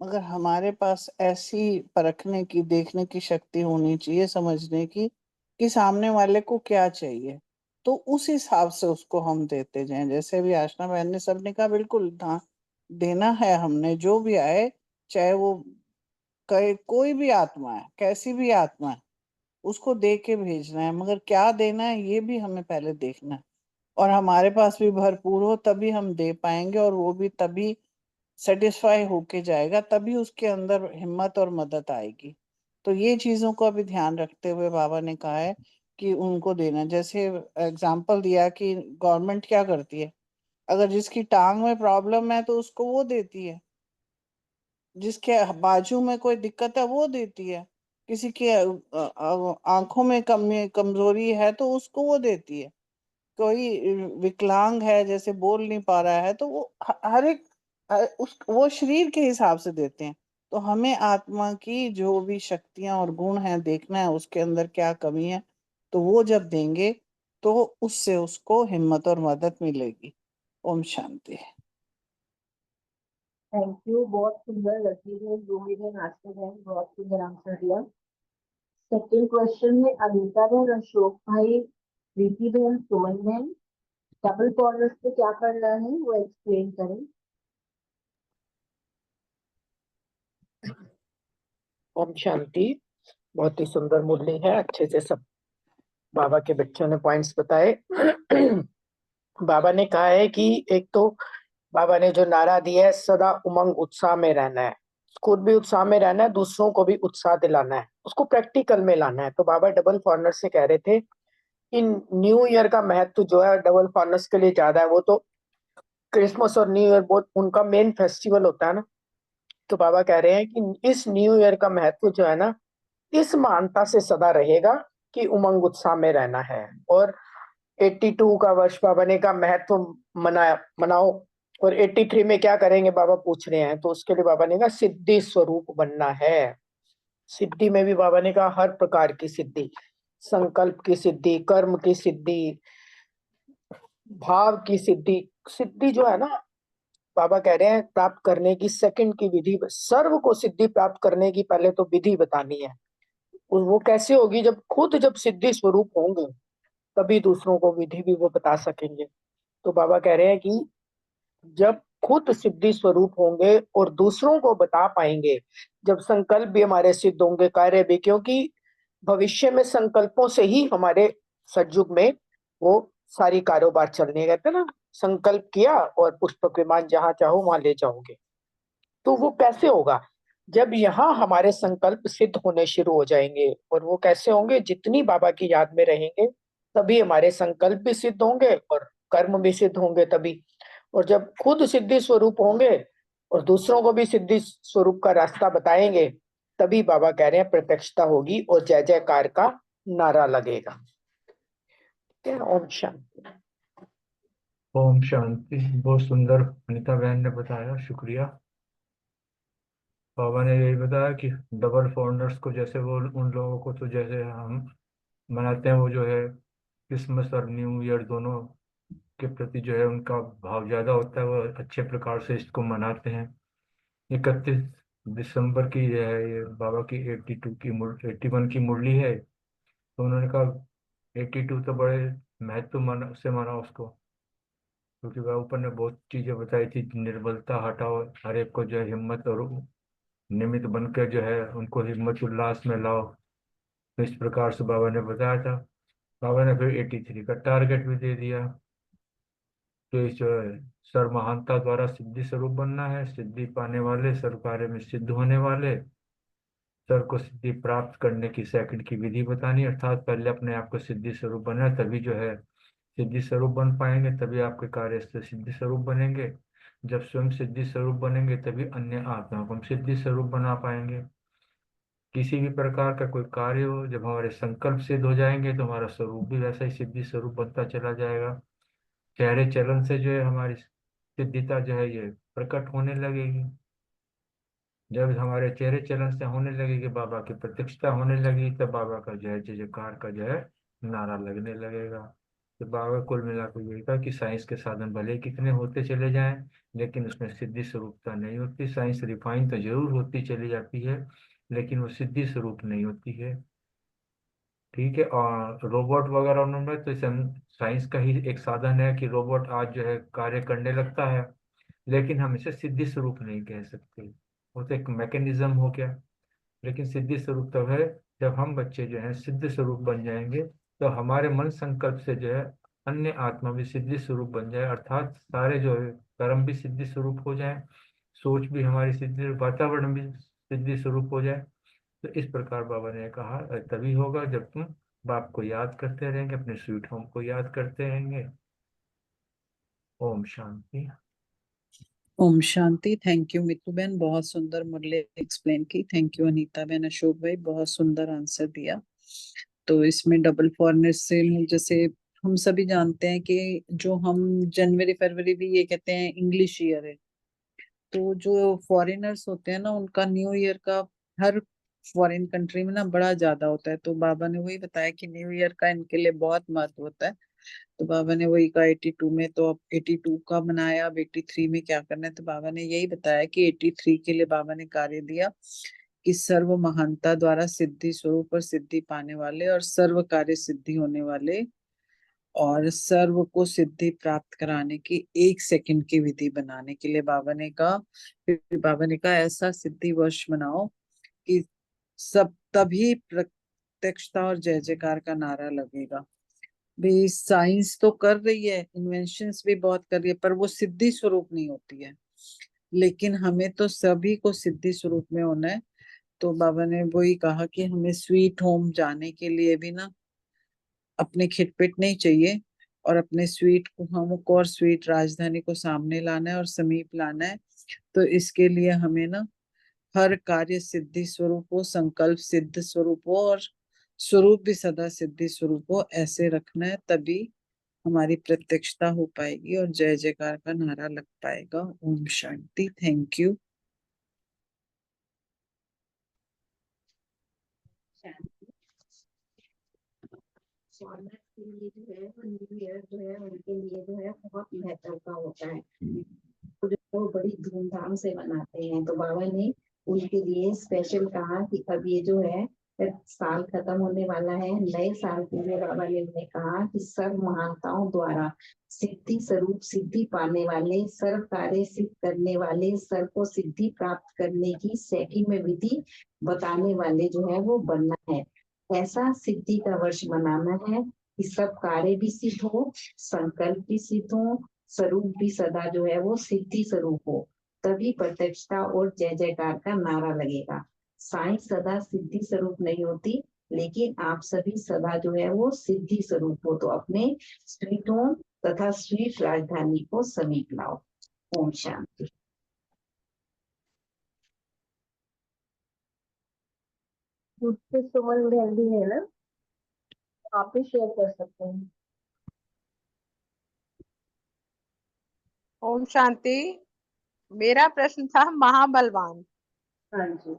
मगर हमारे पास ऐसी परखने की, देखने की शक्ति होनी चाहिए, समझने की कि सामने वाले को क्या चाहिए, तो उस हिसाब से उसको हम देते जाएं। जैसे भी आशना बहन ने सबने कहा, बिल्कुल देना है हमने, जो भी आए, चाहे वो कोई भी आत्मा है, कैसी भी आत्मा है, उसको दे के भेजना है, मगर क्या देना है ये भी हमें पहले देखना है। और हमारे पास भी भरपूर हो तभी हम दे पाएंगे, और वो भी तभी सेटिस्फाई होके जाएगा, तभी उसके अंदर हिम्मत और मदद आएगी। तो ये चीजों को अभी ध्यान रखते हुए बाबा ने कहा है कि उनको देना। जैसे एग्जाम्पल दिया कि गवर्नमेंट क्या करती है, अगर जिसकी टांग में प्रॉब्लम है तो उसको वो देती है, जिसके बाजू में कोई दिक्कत है वो देती है, किसी के आंखों में कमजोरी है तो उसको वो देती है, कोई विकलांग है जैसे बोल नहीं पा रहा है तो वो हर एक वो शरीर के हिसाब से देते हैं। तो हमें आत्मा की जो भी शक्तियां और गुण हैं देखना है, उसके अंदर क्या कमी है, तो वो जब देंगे तो उससे उसको हिम्मत और मदद मिलेगी। ओम शांति। Thank you. बहुत सुंदर लगी है, रूमी बहन, आशा बहन, बहुत सुंदर आंसर दिया। सेकंड क्वेश्चन में अनीता बहन, अशोक भाई, प्रीति बहन, सुमन बहन, डबल कॉर्नर्स पे क्या करना है वो एक्सप्लेन करें। ओम शांति। बहुत ही सुंदर मुरली है, अच्छे से सब बाबा के बच्चों ने पॉइंट्स बताए। बाबा ने कहा है कि एक तो बाबा ने जो नारा दिया है, सदा उमंग उत्साह में रहना है, खुद भी उत्साह में रहना है, दूसरों को भी उत्साह दिलाना है, उसको प्रैक्टिकल में लाना है। तो बाबा डबल फॉरनर्स से कह रहे थे इन न्यू ईयर का महत्व जो है डबल फॉरनर्स के लिए ज्यादा है। वो तो क्रिसमस और न्यू ईयर बहुत उनका मेन फेस्टिवल होता है ना। तो बाबा कह रहे हैं कि इस न्यू ईयर का महत्व जो है ना, इस मानता से सदा रहेगा कि उमंग उत्साह में रहना है। और 82 का वर्ष बाबा ने का महत्व मनाओ। और 83 में क्या करेंगे बाबा पूछ रहे हैं, तो उसके लिए बाबा ने कहा सिद्धि स्वरूप बनना है। सिद्धि में भी बाबा ने कहा हर प्रकार की सिद्धि, संकल्प की सिद्धि, कर्म की सिद्धि, भाव की सिद्धि। सिद्धि जो है ना, बाबा कह रहे हैं प्राप्त करने की सेकंड की विधि, सर्व को सिद्धि प्राप्त करने की पहले तो विधि बतानी है। वो कैसे होगी, जब सिद्धि स्वरूप होंगे तभी दूसरों को विधि भी वो बता सकेंगे। तो बाबा कह रहे हैं कि जब खुद सिद्धि स्वरूप होंगे और दूसरों को बता पाएंगे, जब संकल्प भी हमारे सिद्ध होंगे, कार्य भी, क्योंकि भविष्य में संकल्पों से ही हमारे सतयुग में वो सारी कारोबार चलने, कहते हैं ना, संकल्प किया और पुष्पक विमान जहां चाहो वहां ले जाओगे। तो वो कैसे होगा, जब यहाँ हमारे संकल्प सिद्ध होने शुरू हो जाएंगे। और वो कैसे होंगे, जितनी बाबा की याद में रहेंगे तभी हमारे संकल्प भी सिद्ध होंगे और कर्म भी सिद्ध होंगे तभी। और जब खुद सिद्धि स्वरूप होंगे और दूसरों को भी सिद्धि स्वरूप का रास्ता बताएंगे तभी बाबा कह रहे हैं प्रत्यक्षता होगी और जय जयकार का नारा लगेगा। ठीक है, ओम शांति। ओम शांति। बहुत सुंदर अनीता बहन ने बताया, शुक्रिया। बाबा ने यही बताया कि डबल फॉरनर्स को जैसे वो उन लोगों को तो जैसे हम मनाते हैं, वो जो है क्रिसमस और न्यू ईयर दोनों के प्रति जो है उनका भाव ज्यादा होता है, वो अच्छे प्रकार से इसको मनाते हैं। 31 दिसंबर की ये है, ये बाबा की 81 की मुरली है। तो उन्होंने कहा 82 तो बड़े महत्व से माना उसको, क्योंकि वह ऊपर ने बहुत चीजें बताई थी, निर्बलता हटाओ, हर एक को जो है हिम्मत और निमित्त बनकर जो है उनको हिम्मत उल्लास में लाओ। तो इस प्रकार से बाबा ने बताया था। बाबा ने फिर 83 का टारगेट भी दे दिया। तो इस जो है सर्व महानता द्वारा सिद्धि स्वरूप बनना है, सिद्धि पाने वाले, सर्व कार्य में सिद्ध होने वाले, सर्व को सिद्धि प्राप्त करने की सेकंड की विधि बतानी, अर्थात पहले अपने आप को सिद्धि स्वरूप बनना, तभी जो है सिद्धि स्वरूप बन पाएंगे, तभी आपके कार्य से सिद्धि स्वरूप बनेंगे। जब स्वयं सिद्धि स्वरूप बनेंगे तभी अन्य आत्माओं को हम सिद्धि स्वरूप बना पाएंगे। किसी भी प्रकार का कोई कार्य हो, जब हमारे संकल्प सिद्ध हो जाएंगे तो हमारा स्वरूप भी वैसा ही सिद्धि स्वरूप बनता चला जाएगा। चेहरे चलन से जो है हमारी सिद्धिता जो है ये प्रकट होने लगेगी। जब हमारे चेहरे चलन से होने लगेगी, बाबा की प्रत्यक्षता होने लगी, तब बाबा का जो है जय जयकार का जो है नारा लगने लगेगा। तो बाबा कुल मिलाकर यही कहा कि साइंस के साधन भले ही कितने होते चले जाएं, लेकिन उसमें सिद्धि स्वरूपता नहीं होती। साइंस रिफाइन तो जरूर होती चली जाती है, लेकिन वो सिद्धि स्वरूप नहीं होती है। ठीक है। और रोबोट वगैरह उनमें तो साइंस का ही एक साधन है कि रोबोट आज जो है कार्य करने लगता है, लेकिन हम इसे सिद्धि स्वरूप नहीं कह सकते। वो तो एक मैकेनिज्म हो गया। लेकिन सिद्धि स्वरूप तब है जब हम बच्चे जो हैं सिद्ध स्वरूप बन जाएंगे, तो हमारे मन संकल्प से जो है अन्य आत्मा भी सिद्धि स्वरूप बन जाए, अर्थात सारे जो है कर्म भी सिद्धि स्वरूप हो जाए, सोच भी हमारी सिद्धि, वातावरण भी सिद्धि स्वरूप हो जाए। तो इस प्रकार बाबा ने कहा तभी होगा जब तुम बाप को याद करते रहेंगे, अपने स्वीट होम को याद करते रहेंगे। ओम शांति। ओम शांति। थैंक यू मितू बहन, बहुत सुंदर मुरली एक्सप्लेन की। थैंक यू अनीता बहन, अशोक भाई, बहुत सुंदर आंसर दिया। तो इसमें डबल फॉरनेस से जैसे हम सभी जानते हैं कि जो हम जनवरी फरवरी भी ये कहते हैं इंग्लिश ईयर है, तो जो फॉरेनर्स होते हैं ना उनका न्यू ईयर का हर फॉरेन कंट्री में ना बड़ा ज्यादा होता है। तो बाबा ने वही बताया कि न्यू ईयर का इनके लिए बहुत महत्व होता है। तो बाबा ने वही कहा 82 में, तो अब 82 का बनाया, अब 83 में क्या करना है। तो बाबा ने यही बताया कि 83 के लिए बाबा ने कार्य दिया कि सर्व महानता द्वारा सिद्धि स्वरूप और सिद्धि पाने वाले और सर्व कार्य सिद्धि होने वाले और सर्व को सिद्धि प्राप्त कराने की 1 सेकंड की विधि बनाने के लिए बाबा ने कहा। फिर बाबा ने कहा ऐसा सिद्धि वर्ष बनाओ कि सब तभी प्रत्यक्षता और जय जयकार का नारा लगेगा। भी साइंस तो कर रही है, इन्वेंशंस भी बहुत कर रही है, पर वो सिद्धि स्वरूप नहीं होती है। लेकिन हमें तो सभी को सिद्धि स्वरूप में होना है। तो बाबा ने वही कहा कि हमें स्वीट होम जाने के लिए भी ना अपने खिटपिट नहीं चाहिए, और अपने स्वीट को हमको और स्वीट राजधानी को सामने लाना है और समीप लाना है। तो इसके लिए हमें ना हर कार्य सिद्धि स्वरूप हो, संकल्प सिद्ध स्वरूप हो और स्वरूप भी सदा सिद्धि स्वरूप हो, ऐसे रखना है। तभी हमारी प्रत्यक्षता हो पाएगी और जय जयकार का नारा लग पाएगा। ओम शांति। Thank you. फॉरेनर्स के लिए जो है वो न्यू ईयर जो है उनके लिए जो है बहुत महत्व का होता है, तो जो वो बड़ी धूमधाम से मनाते हैं। तो बाबा ने उनके लिए स्पेशल कहा कि अब ये जो है साल खत्म होने वाला है, नए साल के लिए बाबा ने उन्हें कहा कि सर्व महानताओं द्वारा सिद्धि स्वरूप सिद्धि पाने वाले, सर्व कार्य सिद्ध करने वाले, सर्व को सिद्धि प्राप्त करने की सेकंड में विधि बताने वाले जो है वो बनना है। ऐसा सिद्धि का वर्ष मनाना है कि सब कार्य भी सिद्ध हो, संकल्प भी सिद्ध हो, स्वरूप भी सदा जो है वो सिद्धि स्वरूप हो, तभी प्रत्यक्षता और जय जयकार का नारा लगेगा। साइंस सदा सिद्धि स्वरूप नहीं होती, लेकिन आप सभी सदा जो है वो सिद्धि स्वरूप हो। तो अपने स्वीट होम तथा स्वीट राजधानी को समीप लाओ। ओम शांति। दूसरे सुमन बहन भी है ना, आप भी शेयर कर सकते हैं। ओम शांति। मेरा प्रश्न था महाबलवान। हाँ जी।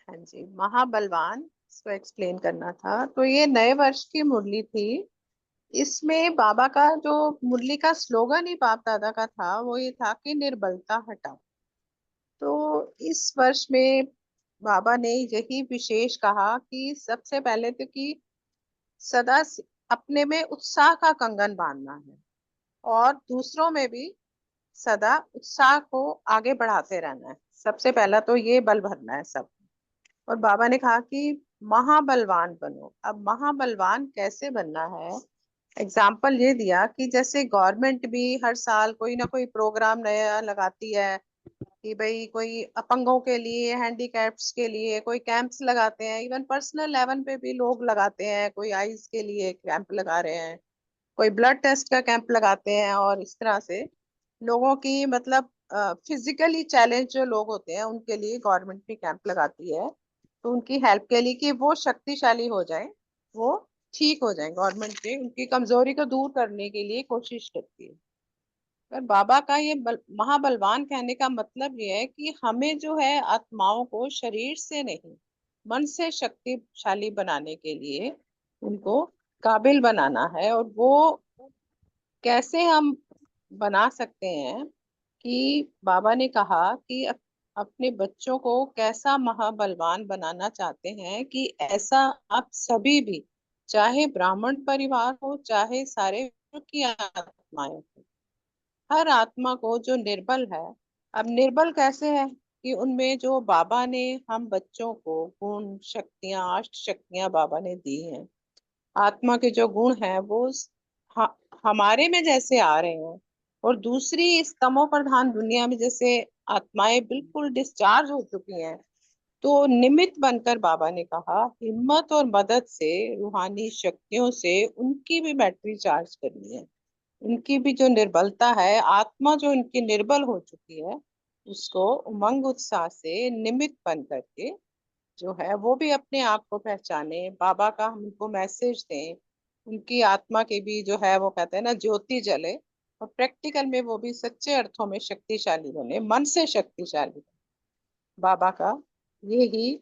हाँ जी, महाबलवान इसको एक्सप्लेन करना था। तो ये नए वर्ष की मुरली थी। इसमें बाबा का जो मुरली का स्लोगन ही बाप दादा का था वो ये था कि निर्बलता हटाओ। तो इस वर्ष में बाबा ने यही विशेष कहा कि सबसे पहले तो कि सदा अपने में उत्साह का कंगन बांधना है और दूसरों में भी सदा उत्साह को आगे बढ़ाते रहना है। सबसे पहला तो ये बल भरना है सब। और बाबा ने कहा कि महाबलवान बनो। अब महाबलवान कैसे बनना है, एग्जाम्पल ये दिया कि जैसे गवर्नमेंट भी हर साल कोई ना कोई प्रोग्राम नया लगाती है कि भाई कोई अपंगों के लिए, हैंडीकैप्स के लिए कोई कैंप्स लगाते हैं। इवन पर्सनल लेवल पे भी लोग लगाते हैं, कोई आईज के लिए कैंप लगा रहे हैं, कोई ब्लड टेस्ट का कैंप लगाते हैं। और इस तरह से लोगों की मतलब फिजिकली चैलेंज जो लोग होते हैं उनके लिए गवर्नमेंट भी कैंप लगाती है। तो उनकी हेल्प के लिए कि वो शक्तिशाली हो जाए, वो ठीक हो जाए, गवर्नमेंट भी उनकी कमजोरी को दूर करने के लिए कोशिश करती है। पर बाबा का ये महाबलवान कहने का मतलब ये है कि हमें जो है आत्माओं को शरीर से नहीं मन से शक्तिशाली बनाने के लिए उनको काबिल बनाना है। और वो कैसे हम बना सकते हैं कि बाबा ने कहा कि अपने बच्चों को कैसा महाबलवान बनाना चाहते हैं कि ऐसा आप सभी भी, चाहे ब्राह्मण परिवार हो चाहे सारे की आत्माएं हो, हर आत्मा को जो निर्बल है। अब निर्बल कैसे है कि उनमें जो बाबा ने हम बच्चों को गुण शक्तियां, अष्ट शक्तियां बाबा ने दी हैं, आत्मा के जो गुण हैं वो हमारे में जैसे आ रहे हैं। और दूसरी इस तमो प्रधान दुनिया में जैसे आत्माएं बिल्कुल डिस्चार्ज हो चुकी हैं, तो निमित्त बनकर बाबा ने कहा हिम्मत और मदद से रूहानी शक्तियों से उनकी भी बैटरी चार्ज करनी है। उनकी भी जो निर्बलता है, आत्मा जो इनकी निर्बल हो चुकी है, उसको उमंग उत्साह से निमित्त बन करके जो है वो भी अपने आप को पहचाने, बाबा का हम उनको मैसेज दें, उनकी आत्मा के भी जो है वो कहते हैं ना ज्योति जले, और प्रैक्टिकल में वो भी सच्चे अर्थों में शक्तिशाली बने, मन से शक्तिशाली बने। बाबा का ये ही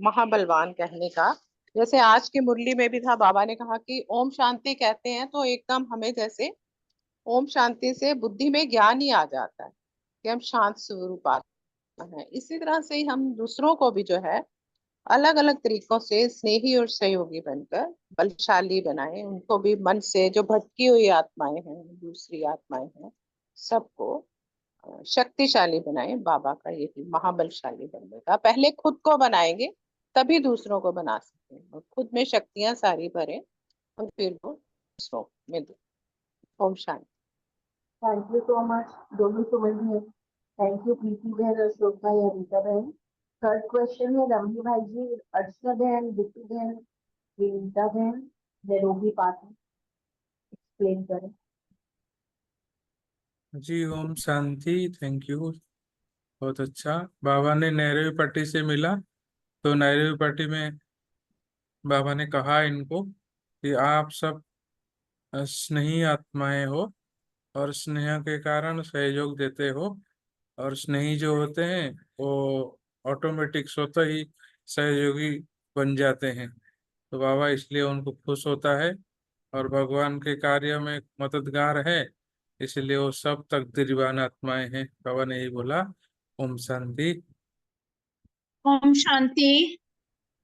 महाबलवान कहने का। जैसे आज की मुरली में भी था, बाबा ने कहा कि ओम शांति कहते हैं तो एकदम हमें जैसे ओम शांति से बुद्धि में ज्ञान ही आ जाता है कि हम शांत स्वरूप आत्मा है। इसी तरह से ही हम दूसरों को भी जो है अलग अलग तरीकों से स्नेही और सहयोगी बनकर बलशाली बनाए। उनको भी मन से जो भटकी हुई आत्माएं हैं, दूसरी आत्माएं हैं, सबको शक्तिशाली बनाए। बाबा का यही महाबलशाली बनने का, पहले खुद को बनाएंगे तभी दूसरों को बना सकते हैं, और खुद में शक्तियां सारी भरे और फिर वो दूसरों में दे। Om Shanti. Thank you so much दोनों सुमन बहन। थैंक यू प्रीति बहन, अशोक भाई, अनीता बहन। थर्ड क्वेश्चन है रमनी भाई जी, अर्चना बहन, दीप्ति बहन, विनीता बहन, नैरोबी पाटिल, एक्सप्लेन करें। जी ओम शांति। थैंक यू, बहुत अच्छा। बाबा ने नैरोबी पार्टी से मिला तो नैरोबी पार्टी में बाबा ने कहा इनको कि आप सब स्नेही आत्माएं हो और स्नेह के कारण सहयोग देते हो, और स्नेही जो होते हैं वो ऑटोमेटिक स्वतः ही सहयोगी बन जाते हैं। तो बाबा इसलिए उनको खुश होता है और भगवान के कार्य में मददगार है, इसलिए वो सब तकदीरवान आत्माएं हैं। बाबा ने यही बोला। ओम शांति। ओम शांति।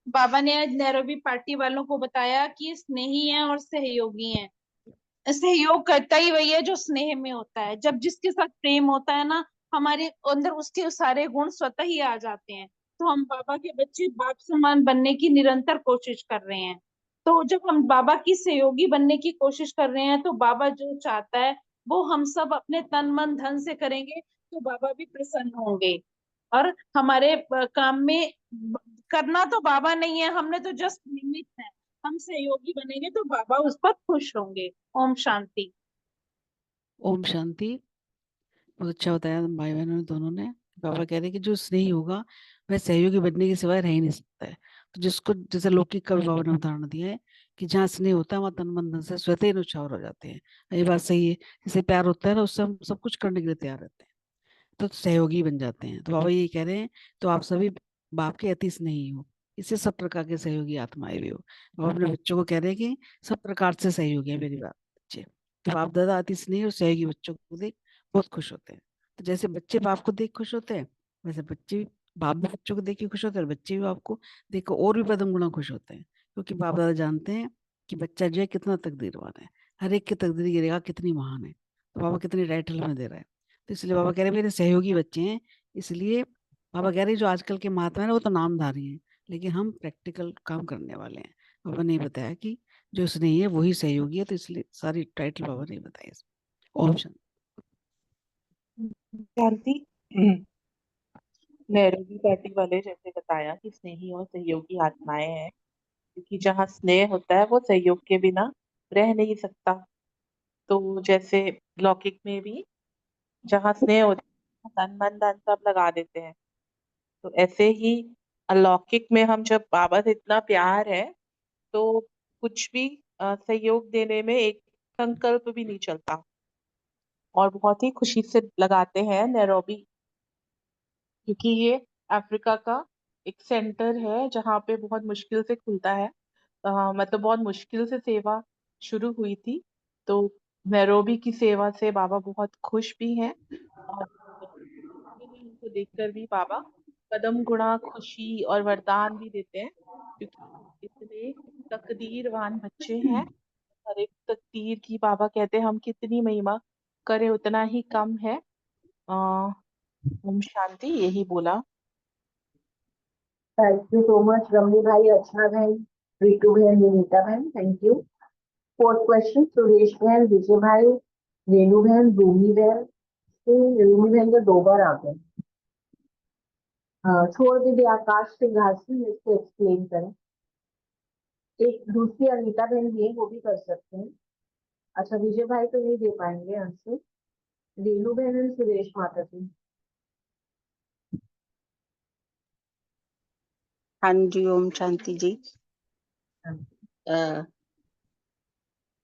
बाबा ने आज नैरोबी पार्टी वालों को बताया कि स्नेही हैं और सहयोगी हैं। सहयोग करता ही वही है जो स्नेह में होता है। जब जिसके साथ प्रेम होता है ना, हमारे अंदर उसके सारे गुण स्वतः ही आ जाते हैं। तो हम बाबा के बच्चे बाप समान बनने की निरंतर कोशिश कर रहे हैं। तो जब हम बाबा की सहयोगी बनने की कोशिश कर रहे हैं तो बाबा जो चाहता है वो हम सब अपने तन मन धन से करेंगे, तो बाबा भी प्रसन्न होंगे। और हमारे काम में करना तो बाबा नहीं है, हमने तो जस्ट निमित्त है। हम सहयोगी बनेंगे तो बाबा उस पर खुश होंगे। ओम शांति। ओम शांति। बहुत अच्छा बताया भाई बहनों ने दोनों ने। बाबा कह रहे हैं कि जो स्नेही होगा वह सहयोगी बनने के सिवाय रह ही नहीं सकता है। तो जिसको जैसे लौकिक का भी बाबा ने उदाहरण दिया है कि जहाँ स्नेह होता है वहाँ तन मन धन से स्वतः ही न्यौछावर हो जाते हैं। ये बात सही है। जैसे प्यार होता है ना, उससे हम सब कुछ करने के लिए तैयार रहते हैं, तो सहयोगी बन जाते हैं। तो बाबा यही कह रहे हैं, तो आप सभी बाप के अति स्नेही हो, इससे सब प्रकार के सहयोगी आत्माएं भी हो। बाबा अपने बच्चों को कह रहे हैं कि सब प्रकार से सहयोगी है मेरी बात बच्चे। तो बाप दादा अति स्नेही और सहयोगी बच्चों को देख बहुत खुश होते हैं। तो जैसे बच्चे बाप को देख खुश होते हैं, वैसे बच्चे भी बाप भी बच्चों को देख के खुश होते हैं, और बच्चे भी बाप को देख कर और भी पदम गुणा खुश होते हैं। क्योंकि बाप दादा जानते हैं कि बच्चा जो है कितना तकदीरवान है, हर एक की तकदीर की रेखा कितनी महान है। तो बाबा कितनी टाइटल में दे रहा है। तो इसलिए बाबा कह रहे हैं मेरे सहयोगी बच्चे हैं। इसलिए बाबा कह रहे हैं जो आजकल के महात्मा है ना, वो तो नामधारी हैं, लेकिन हम प्रैक्टिकल काम करने वाले हैं। बाबा ने बताया कि जो स्नेही है वही सहयोगी है, तो इसलिए सारी टाइटल बाबा ने बताई। ओम शांति। शांति। नैरोबी पार्टी वाले जैसे बताया कि स्नेही और सहयोगी आत्माएं हैं, क्योंकि जहाँ स्नेह होता है वो सहयोग के बिना रह नहीं सकता। तो जैसे लौकिक में भी जहाँ स्नेह होता है तन मन धन सब लगा देते हैं, तो ऐसे ही अलौकिक में हम जब बाबा से इतना प्यार है तो कुछ भी सहयोग देने में एक संकल्प भी नहीं चलता, और बहुत ही खुशी से लगाते हैं नैरोबी, क्योंकि ये अफ्रीका का एक सेंटर है जहाँ पे बहुत मुश्किल से खुलता है। मतलब बहुत मुश्किल से सेवा शुरू हुई थी। तो नैरोबी की सेवा से बाबा बहुत खुश भी हैं, और उनको देखकर भी बाबा पदम गुणा खुशी और वरदान भी देते हैं, क्योंकि इतने तकदीरवान बच्चे हैं। हर एक तकदीर की बाबा कहते हैं हम कितनी महिमा करें उतना ही कम है। ओम शांति, यही बोला। थैंक यू सो मच रमनी भाई, अर्चना बहन, रितु बहन, विनीता बहन, thank you. Fourth question Suresh बहन, विजय भाई, रेणु बहन, रूमी बहन। रूमी बहन तो 2 बार आ गए। छोड़ दीजिए आकाश सिंहासन, इसको एक्सप्लेन करें। एक दूसरी अनीता बहन भी है, वो भी कर सकते हैं। अच्छा विजय भाई तो नहीं दे पाएंगे आंसर। रेणु बहन और सुरेश माता जी। हाँ जी, ओम शांति जी।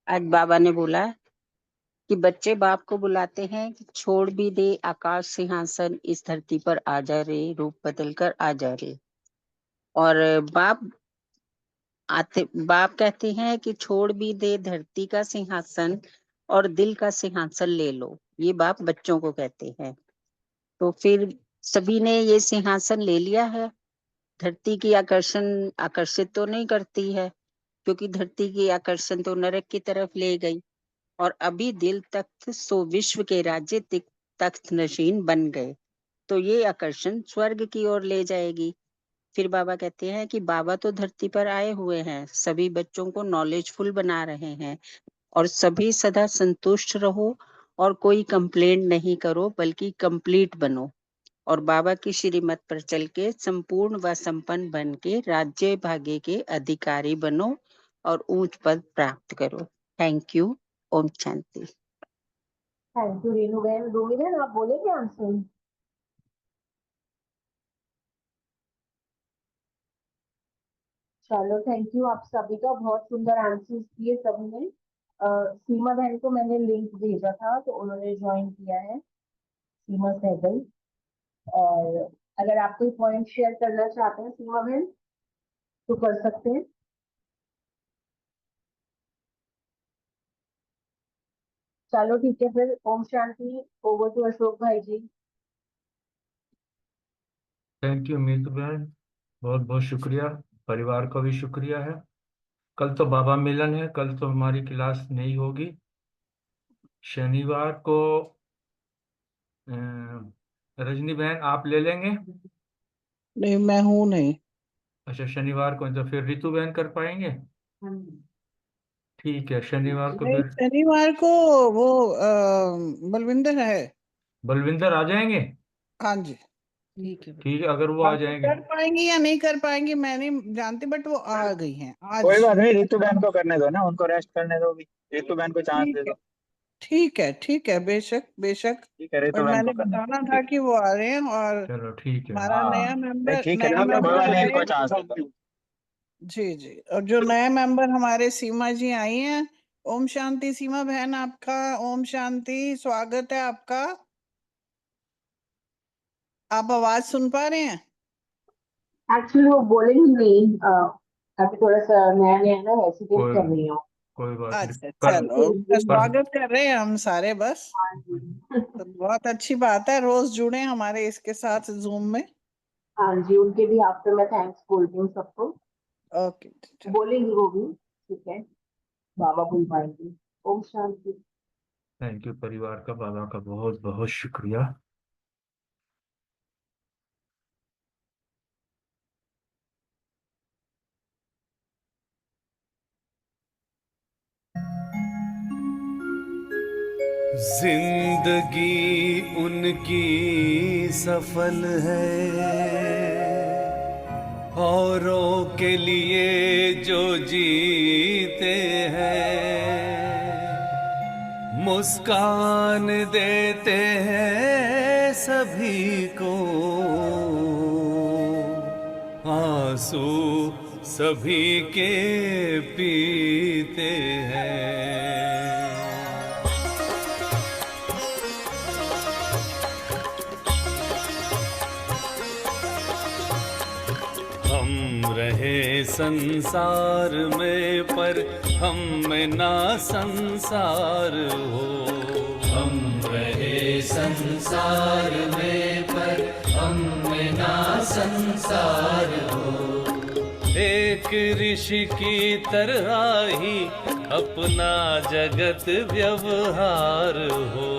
आज बाबा ने बोला कि बच्चे बाप को बुलाते हैं कि छोड़ भी दे आकाश सिंहासन, इस धरती पर आ जा रे, रूप बदल कर आ जा रे। और बाप कहते हैं कि छोड़ भी दे धरती का सिंहासन और दिल का सिंहासन ले लो। ये बाप बच्चों को कहते हैं। तो फिर सभी ने ये सिंहासन ले लिया है। धरती की आकर्षित तो नहीं करती है, क्योंकि धरती की आकर्षण तो नरक की तरफ ले गई, और अभी दिल तख्त सो विश्व के राज्य तख्त नशीन बन गए, तो ये आकर्षण स्वर्ग की ओर ले जाएगी। फिर बाबा कहते हैं कि बाबा तो धरती पर आए हुए हैं, सभी बच्चों को नॉलेजफुल बना रहे हैं, और सभी सदा संतुष्ट रहो और कोई कंप्लेंट नहीं करो, बल्कि कंप्लीट बनो, और बाबा की श्रीमत पर चल के संपूर्ण व संपन्न बन के राज्य भाग्य के अधिकारी बनो और ऊंच पद प्राप्त करो। Thank you. Om Shanti. Thank you Renu बहन। रूमी बहन आप बोलेंगे आंसर? चलो थैंक यू, आप सभी का बहुत सुंदर आंसर्स दिए सभी ने। सीमा बहन को मैंने लिंक भेजा था तो उन्होंने ज्वाइन किया है, सीमा सहगल। और अगर आप कोई पॉइंट शेयर करना चाहते हैं सीमा बहन तो कर सकते हैं। चलो ठीक है फिर, ओम शांति। ओवर टू अशोक भाई जी। थैंक यू मीतू बहन, बहुत बहुत शुक्रिया। परिवार का भी शुक्रिया है। कल तो बाबा मिलन है, कल तो हमारी क्लास नहीं होगी। शनिवार को रजनी बहन आप ले लेंगे? नहीं, मैं हूं नहीं। अच्छा, शनिवार को तो फिर रितु बहन कर पाएंगे? ठीक है, शनिवार को नहीं, फिर शनिवार को वो बलविंदर है। बलविंदर आ जाएंगे? हाँ जी। ठीक है। ठीक है, अगर वो आ बाकी जाएंगे। कर पाएंगी या नहीं कर पाएंगी मैं नहीं जानती, बट वो आ गई हैं आज। कोई बात नहीं, रितु बहन को करने दो ना, उनको रेस्ट करने दो भी। रितु बहन को चांस दे ठीक है, दो। ठीक है, बेशक बेशक। ठीक है, रितु पर बहन मैंने को करने दो। बताना था कि वो आ रहे हैं, और चलो ठीक है। हमारा हाँ नया नहीं, मेंबर ठीक है, नया कोई मेंबर बात नहीं, है। इनको चांस दे दो। जी जी। और जो नए मेंबर हमारे सीमा जी आई हैं, ओम शांति सीमा बहन, आपका ओम शांति, स्वागत है आपका। आप आवाज सुन पा रहे हैं? एक्चुअली वो बोलेंगी नहीं, अभी थोड़ा सा नया नया ना हेसिटेट कोई कर रही हूँ। कोई बात नहीं। अच्छा, पर चलो, पर स्वागत कर रहे हैं हम सारे बस। हाँ जी। तो बहुत अच्छी बात है, रोज जुड़े हमारे इसके साथ जूम में। हाँ जी, उनके भी आफ्टर मैं थैंक्स बोलती हूँ सबको। ओके, चलो। बोलेंगी वो भी, ठीक है, बाबा बोल पाएंगे। ओम शांति। थैंक यू परिवार का, बाबा का बहुत बहुत शुक्रिया। जिंदगी उनकी सफल है, औरों के लिए जो जीते हैं, मुस्कान देते हैं सभी को, आंसू सभी के पीते हैं। हम रहे संसार में पर हम में ना संसार हो, हम रहे संसार में पर हम में ना संसार हो। एक ऋषि की तरह ही अपना जगत व्यवहार हो,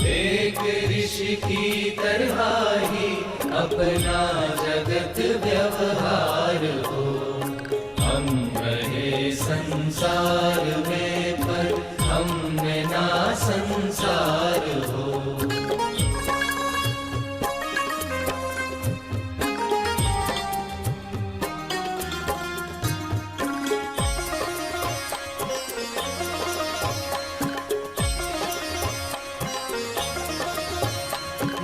एक ऋषि की तरह ही अपना जगत व्यवहार हो। हम रहे संसार में पर हम में ना संसार हो।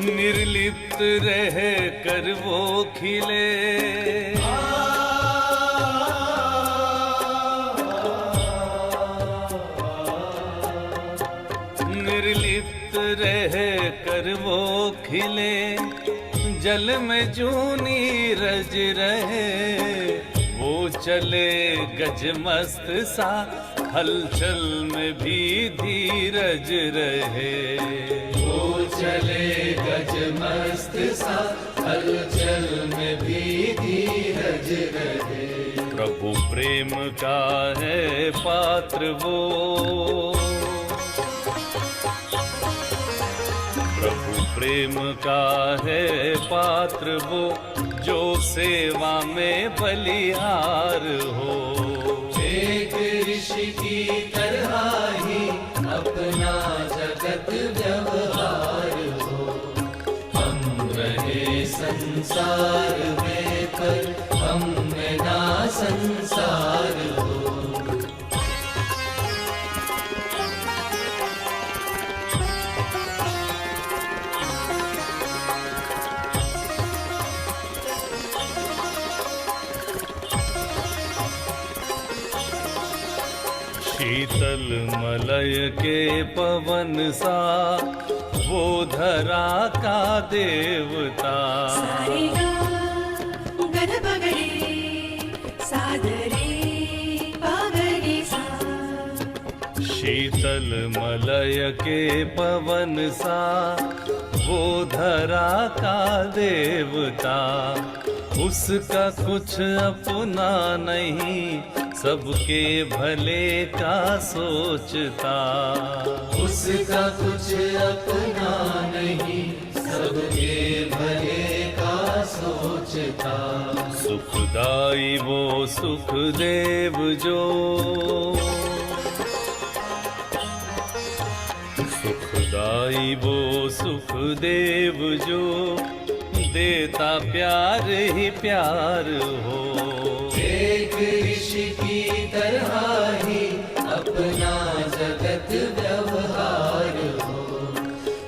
निर्लिप्त रह कर वो खिले, निर्लिप्त रह कर वो खिले, जल में जूनी रज रहे, वो चले गजमस्त सा, हलचल में भी धीरज रहे, वो चले गजमस्त सा, हलचल में भी धीरज रहे। प्रभु प्रेम का है पात्र वो, प्रभु प्रेम का है पात्र वो, जो सेवा में बलिहार हो। एक ऋषि की तरह ही अपना जगत व्यवहार हो। हम रहे संसार में पर हम में ना संसार हो। शीतल मलय के पवन सा, वो धरा का देवता, शीतल मलय के पवन सा, वो धरा का देवता, उसका कुछ अपना नहीं, सबके भले का सोचता, उसका कुछ अपना नहीं, सबके भले का सोचता। सुखदाई वो सुखदेव जो, सुखदाई वो सुखदेव जो, देता प्यार ही प्यार हो। एक ऋषि की तरह ही अपना जगत व्यवहार हो।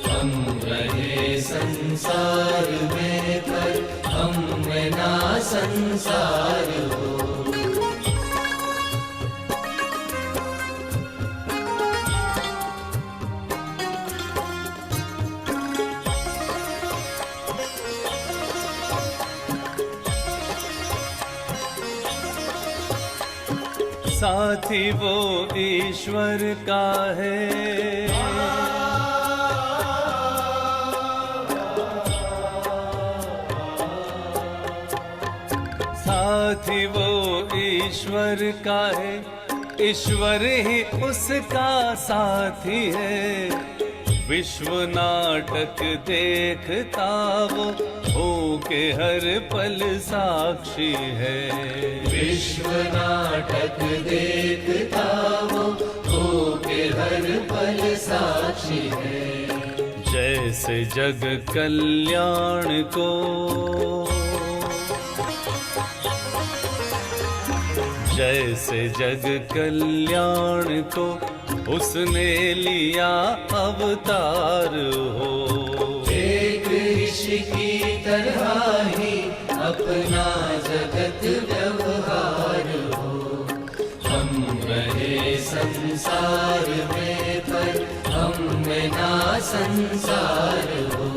हम रहे संसार में पर हम में ना संसार हो। साथी वो ईश्वर का है। साथी वो ईश्वर का है, ईश्वर ही उसका साथी है। विश्व नाटक देखता वो होके हर पल साक्षी है। विश्व नाटक देखता वो होके हर पल साक्षी है। जैसे जग कल्याण को, जैसे जग कल्याण को उसने लिया अवतार हो। एक ऋषि की तरह ही अपना जगत व्यवहार हो। हम रहे संसार में पर हम में ना संसार हो।